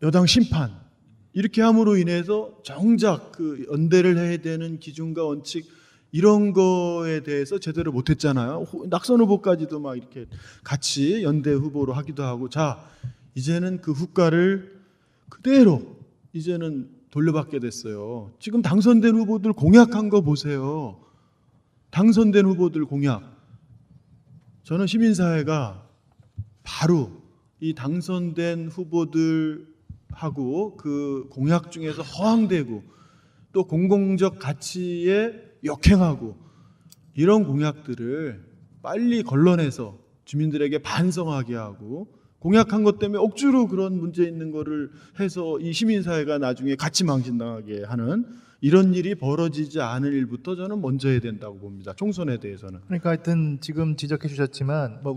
여당 심판 이렇게 함으로 인해서 정작 그 연대를 해야 되는 기준과 원칙 이런 거에 대해서 제대로 못했잖아요. 낙선 후보까지도 막 이렇게 같이 연대 후보로 하기도 하고 자 이제는 그 후과를 그대로 이제는 돌려받게 됐어요. 지금 당선된 후보들 공약한 거 보세요. 당선된 후보들 공약. 저는 시민사회가 바로 이 당선된 후보들하고 그 공약 중에서 허황되고 또 공공적 가치에 역행하고 이런 공약들을 빨리 걸러내서 주민들에게 반성하게 하고 공약한 것 때문에 억지로 그런 문제 있는 거를 해서 이 시민사회가 나중에 같이 망신당하게 하는 이런 일이 벌어지지 않을 일부터 저는 먼저 해야 된다고 봅니다. 총선에 대해서는. 그러니까 하여튼 지금 지적해 주셨지만 뭐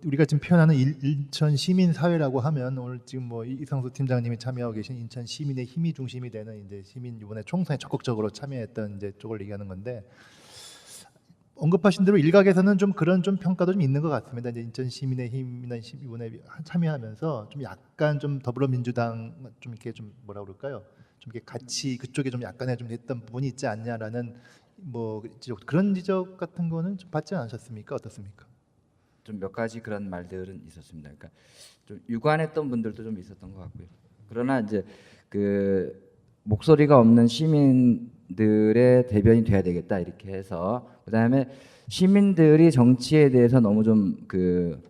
우리가 지금 표현하는 인천 시민 사회라고 하면 오늘 지금 뭐 이상수 팀장님이 참여하고 계신 인천 시민의 힘이 중심이 되는 이제 시민 이번에 총선에 적극적으로 참여했던 이제 쪽을 얘기하는 건데 언급하신 대로 일각에서는 좀 그런 좀 평가도 좀 있는 것 같습니다. 이제 인천 시민의 힘이나 이번에 참여하면서 좀 약간 좀 더불어민주당 좀 이렇게 좀 뭐라 그럴까요? 좀 이렇게 같이 그쪽에 좀 약간의 좀 했던 부분이 있지 않냐라는 뭐 그런 지적 같은 거는 좀 받지 않으셨습니까? 어떻습니까? 좀 몇 가지 그런 말들은 있었습니다. 그러니까 좀 유관했던 분들도 좀 있었던 것 같고요. 그러나 이제 그 목소리가 없는 시민들의 대변이 돼야 되겠다 이렇게 해서 그다음에 시민들이 정치에 대해서 너무 좀 그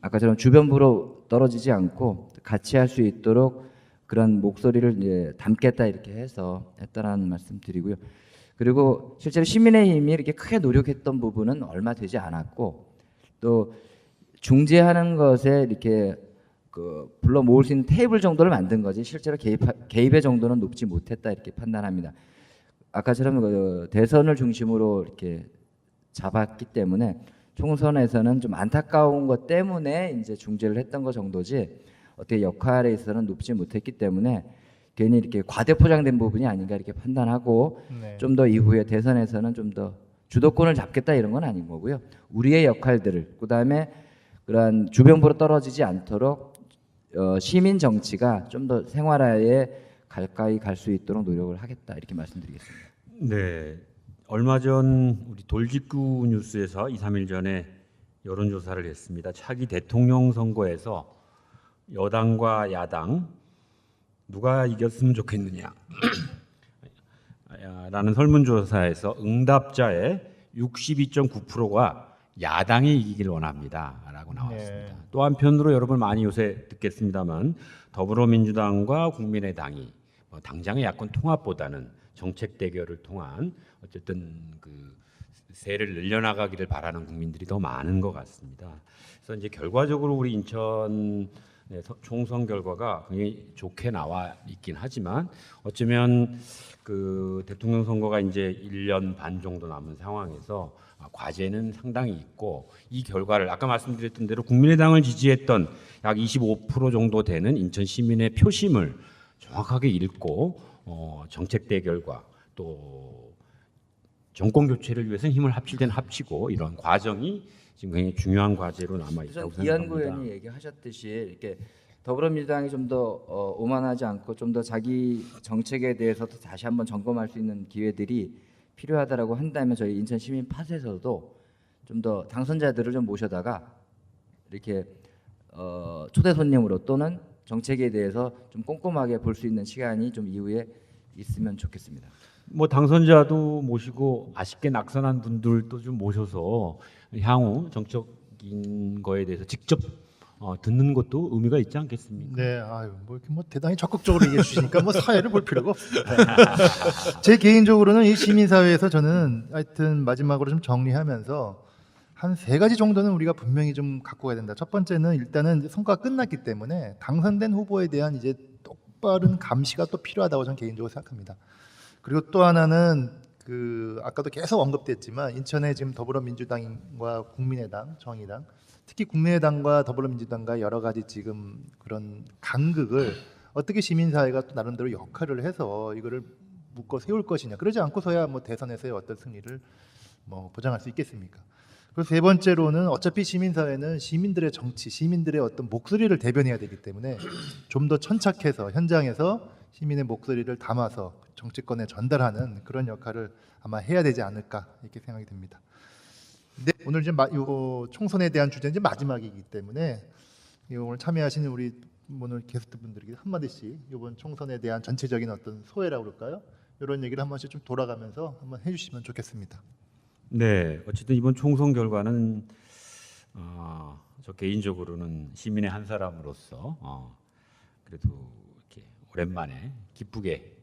아까처럼 주변부로 떨어지지 않고 같이 할 수 있도록 그런 목소리를 이제 담겠다 이렇게 해서 했다라는 말씀드리고요. 그리고 실제로 시민의힘이 이렇게 크게 노력했던 부분은 얼마 되지 않았고 또 중재하는 것에 이렇게 그 불러 모을 수 있는 테이블 정도를 만든 거지 실제로 개입의 정도는 높지 못했다 이렇게 판단합니다. 아까처럼 그 대선을 중심으로 이렇게 잡았기 때문에 총선에서는 좀 안타까운 것 때문에 이제 중재를 했던 것 정도지 어떻게 역할에 있어서는 높지 못했기 때문에 괜히 이렇게 과대포장된 부분이 아닌가 이렇게 판단하고 네. 좀 더 이후에 대선에서는 좀 더 주도권을 잡겠다 이런 건 아닌 거고요. 우리의 역할들을 그다음에 그러한 주변부로 떨어지지 않도록 시민 정치가 좀 더 생활화에 가까이 갈 수 있도록 노력을 하겠다 이렇게 말씀드리겠습니다. 네, 얼마 전 우리 돌직구 뉴스에서 2, 3일 전에 여론조사를 했습니다. 차기 대통령 선거에서 여당과 야당 누가 이겼으면 좋겠느냐 라는 설문조사에서 응답자의 62.9%가 야당이 이기길 원합니다 라고 나왔습니다. 네. 또 한편으로 여러분 많이 요새 듣겠습니다만 더불어민주당과 국민의당이 당장의 야권 통합보다는 정책 대결을 통한 어쨌든 그 세를 늘려나가기를 바라는 국민들이 더 많은 것 같습니다. 그래서 이제 결과적으로 우리 인천 총선 결과가 굉장히 좋게 나와 있긴 하지만 어쩌면 그 대통령 선거가 이제 1년 반 정도 남은 상황에서 과제는 상당히 있고 이 결과를 아까 말씀드렸던 대로 국민의당을 지지했던 약 25% 정도 되는 인천 시민의 표심을 정확하게 읽고 정책 대결과 또 정권 교체를 위해서는 힘을 합칠 때는 합치고 이런 과정이 지금 굉장히 중요한 과제로 남아 있다고 생각합니다. 이한구 의원이 얘기하셨듯이 이렇게 더불어민주당이 좀 더 오만하지 않고 좀 더 자기 정책에 대해서도 다시 한번 점검할 수 있는 기회들이 필요하다라고 한다면 저희 인천 시민 팟에서도 좀 더 당선자들을 좀 모셔다가 이렇게 초대 손님으로 또는 정책에 대해서 좀 꼼꼼하게 볼 수 있는 시간이 좀 이후에 있으면 좋겠습니다. 뭐 당선자도 모시고 아쉽게 낙선한 분들도 좀 모셔서 향후 정적인 거에 대해서 직접 듣는 것도 의미가 있지 않겠습니까? 네, 아유, 뭐 이렇게 뭐 대단히 적극적으로 얘기해 주시니까 뭐 사회를 볼 필요가 없습니다. 제 개인적으로는 이 시민사회에서 저는 하여튼 마지막으로 좀 정리하면서 한 세 가지 정도는 우리가 분명히 좀 갖고 가야 된다. 첫 번째는 일단은 이제 선거가 끝났기 때문에 당선된 후보에 대한 이제 똑바른 감시가 또 필요하다고 저는 개인적으로 생각합니다. 그리고 또 하나는 그 아까도 계속 언급됐지만 인천에 지금 더불어민주당과 국민의당, 정의당, 특히 국민의당과 더불어민주당과 여러 가지 지금 그런 간극을 어떻게 시민사회가 또 나름대로 역할을 해서 이거를 묶어 세울 것이냐. 그러지 않고서야 뭐 대선에서의 어떤 승리를 뭐 보장할 수 있겠습니까? 그리고 세 번째로는 어차피 시민사회는 시민들의 정치, 시민들의 어떤 목소리를 대변해야 되기 때문에 좀 더 천착해서 현장에서 시민의 목소리를 담아서 정치권에 전달하는 그런 역할을 아마 해야 되지 않을까 이렇게 생각이 듭니다. 근데 오늘 이제 요 총선에 대한 주제는 이제 마지막이기 때문에 오늘 참여하시는 우리 오늘 게스트분들에게 한 마디씩 이번 총선에 대한 전체적인 어떤 소회라고 그럴까요? 이런 얘기를 한 번씩 좀 돌아가면서 한번 해주시면 좋겠습니다. 네, 어쨌든 이번 총선 결과는 저 개인적으로는 시민의 한 사람으로서 그래도 이렇게 오랜만에 기쁘게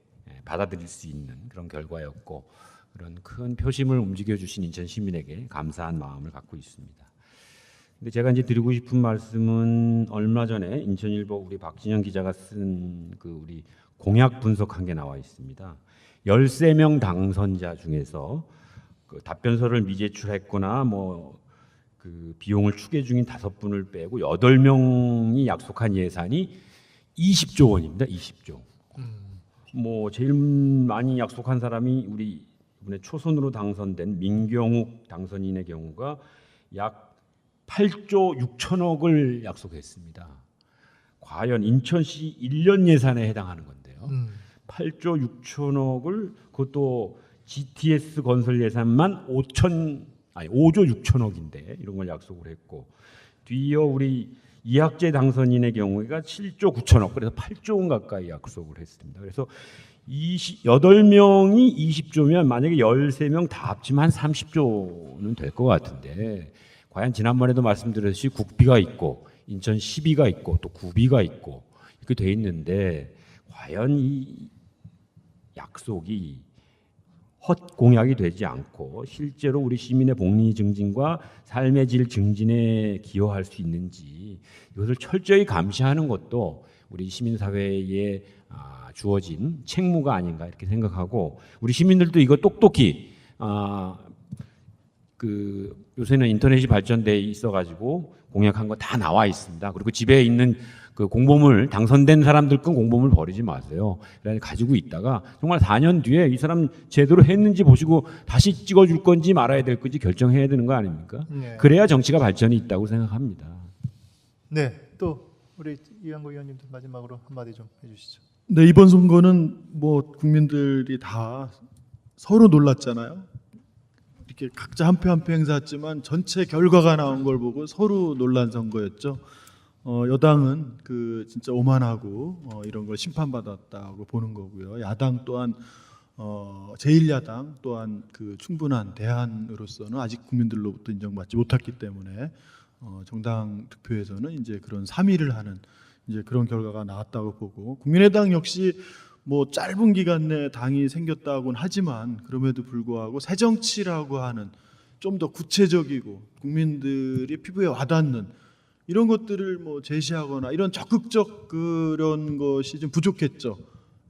받아들일 수 있는 그런 결과였고 그런 큰 표심을 움직여주신 인천 시민에게 감사한 마음을 갖고 있습니다. 근데 제가 이제 드리고 싶은 말씀은 얼마 전에 인천일보 우리 박진영 기자가 쓴 그 우리 공약 분석한 게 나와 있습니다. 13명 당선자 중에서 그 답변서를 미제출했거나 뭐 그 비용을 추계 중인 5분을 빼고 8명이 약속한 예산이 20조 원입니다. 20조. 뭐 제일 많이 약속한 사람이 우리 이번에 초선으로 당선된 민경욱 당선인의 경우가 약 8조 6천억을 약속했습니다. 과연 인천시 1년 예산에 해당하는 건데요. 8조 6천억을 그것도 GTS 건설 예산만 5조 6천억인데 이런 걸 약속을 했고 뒤이어 우리 이학재 당선인의 경우가 7조 9천억 그래서 8조 원 가까이 약속을 했습니다. 그래서 8명이 20조면 만약에 13명 다 합치면 한 30조는 될 것 같은데 과연 지난번에도 말씀드렸듯이 국비가 있고 인천 시비가 있고 또 구비가 있고 이렇게 돼 있는데 과연 이 약속이 헛 공약이 되지 않고 실제로 우리 시민의 복리 증진과 삶의 질 증진에 기여할 수 있는지 이것을 철저히 감시하는 것도 우리 시민사회에 주어진 책무가 아닌가 이렇게 생각하고 우리 시민들도 이거 똑똑히 그 요새는 인터넷이 발전돼 있어가지고 공약한 거 다 나와 있습니다. 그리고 집에 있는 그 공보물 당선된 사람들 건 공보물 버리지 마세요. 그래서 가지고 있다가 정말 4년 뒤에 이 사람 제대로 했는지 보시고 다시 찍어줄 건지 말아야 될 건지 결정해야 되는 거 아닙니까? 네. 그래야 정치가 발전이 있다고 생각합니다. 네, 또 우리 이한구 의원님도 마지막으로 한마디 좀 해주시죠. 네, 이번 선거는 뭐 국민들이 다 서로 놀랐잖아요. 이렇게 각자 한 표 한 표 행사했지만 전체 결과가 나온 걸 보고 서로 놀란 선거였죠. 여당은 그 진짜 오만하고 이런 걸 심판받았다고 보는 거고요. 야당 또한 제1야당 또한 그 충분한 대안으로서는 아직 국민들로부터 인정받지 못했기 때문에 정당 투표에서는 이제 그런 3위를 하는 이제 그런 결과가 나왔다고 보고 국민의당 역시 뭐 짧은 기간 내에 당이 생겼다고는 하지만 그럼에도 불구하고 새정치라고 하는 좀 더 구체적이고 국민들이 피부에 와닿는 이런 것들을 뭐 제시하거나 이런 적극적 그런 것이 좀 부족했죠.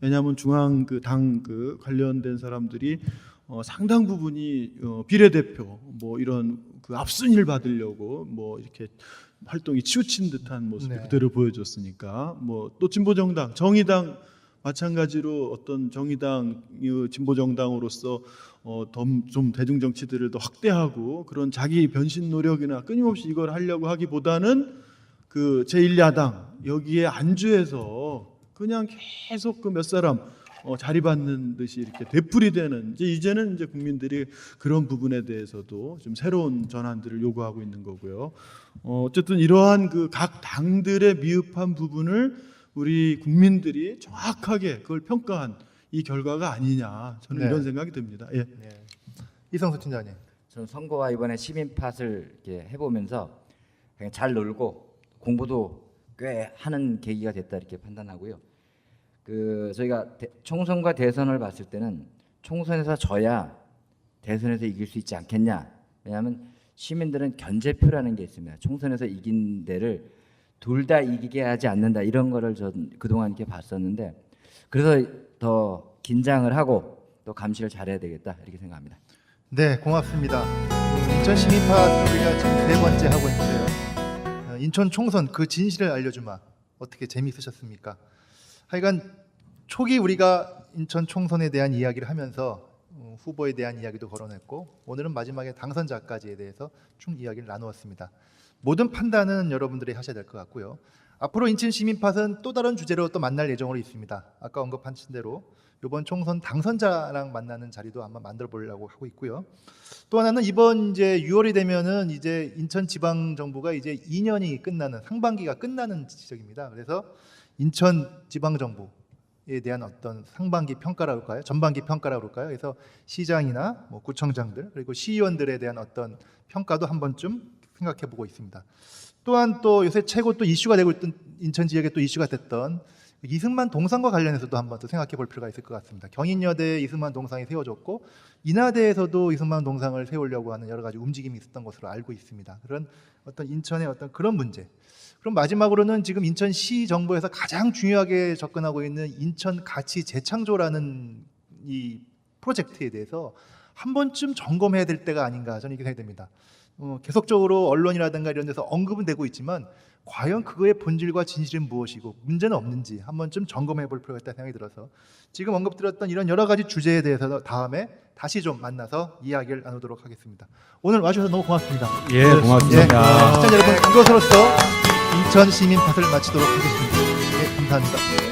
왜냐하면 중앙 그 당 그 관련된 사람들이 상당 부분이 비례대표 뭐 이런 그 앞순위를 받으려고 뭐 이렇게 활동이 치우친 듯한 모습이 네. 그대로 보여줬으니까 뭐 또 진보정당, 정의당 마찬가지로 어떤 정의당 진보정당으로서 좀 대중 정치들을 더 확대하고 그런 자기 변신 노력이나 끊임없이 이걸 하려고 하기보다는 그 제1야당 여기에 안주해서 그냥 계속 그 몇 사람 자리 받는 듯이 이렇게 되풀이되는 이제는 이제 국민들이 그런 부분에 대해서도 좀 새로운 전환들을 요구하고 있는 거고요. 어쨌든 이러한 그 각 당들의 미흡한 부분을 우리 국민들이 정확하게 그걸 평가한 이 결과가 아니냐 저는 네. 이런 생각이 듭니다. 예. 네. 이성수 팀장님. 저는 선거와 이번에 시민팟을 이렇게 해보면서 그냥 잘 놀고 공부도 꽤 하는 계기가 됐다 이렇게 판단하고요. 그 저희가 총선과 대선을 봤을 때는 총선에서 져야 대선에서 이길 수 있지 않겠냐. 왜냐하면 시민들은 견제표라는 게 있습니다. 총선에서 이긴 데를 둘 다 이기게 하지 않는다 이런 거를 전 그동안 이렇게 봤었는데 그래서 더 긴장을 하고 또 감시를 잘해야 되겠다 이렇게 생각합니다. 네, 고맙습니다. 인천 시민파 우리가 지금 3번째 하고 있는데요. 인천 총선 그 진실을 알려주마. 어떻게 재미있으셨습니까? 하여간 초기 우리가 인천 총선에 대한 이야기를 하면서 후보에 대한 이야기도 거론했고 오늘은 마지막에 당선자까지에 대해서 쭉 이야기를 나누었습니다. 모든 판단은 여러분들이 하셔야 될 것 같고요. 앞으로 인천 시민팟은 또 다른 주제로 또 만날 예정으로 있습니다. 아까 언급하신 대로 이번 총선 당선자랑 만나는 자리도 아마 만들어 보려고 하고 있고요. 또 하나는 이번 이제 6월이 되면은 이제 인천 지방 정부가 이제 2년이 끝나는 상반기가 끝나는 지적입니다. 그래서 인천 지방 정부에 대한 어떤 상반기 평가라고 할까요? 전반기 평가라고 할까요? 그래서 시장이나 뭐 구청장들 그리고 시의원들에 대한 어떤 평가도 한 번쯤 생각해 보고 있습니다. 또한 또 요새 최고 또 이슈가 되고 있던 인천 지역에 또 이슈가 됐던 이승만 동상과 관련해서도 한번 또 생각해 볼 필요가 있을 것 같습니다. 경인여대에 이승만 동상이 세워졌고 인하대에서도 이승만 동상을 세우려고 하는 여러 가지 움직임이 있었던 것으로 알고 있습니다. 그런 어떤 인천의 어떤 그런 문제. 그럼 마지막으로는 지금 인천시 정부에서 가장 중요하게 접근하고 있는 인천 가치 재창조라는 이 프로젝트에 대해서 한 번쯤 점검해야 될 때가 아닌가 저는 이렇게 생각이 됩니다. 계속적으로 언론이라든가 이런 데서 언급은 되고 있지만 과연 그거의 본질과 진실은 무엇이고 문제는 없는지 한 번쯤 점검해 볼 필요가 있다는 생각이 들어서 지금 언급드렸던 이런 여러 가지 주제에 대해서 다음에 다시 좀 만나서 이야기를 나누도록 하겠습니다. 오늘 와주셔서 너무 고맙습니다. 예, 고맙습니다. 시청자 여러분, 이것으로써 인천 시민 팟을 마치도록 하겠습니다. 네, 감사합니다.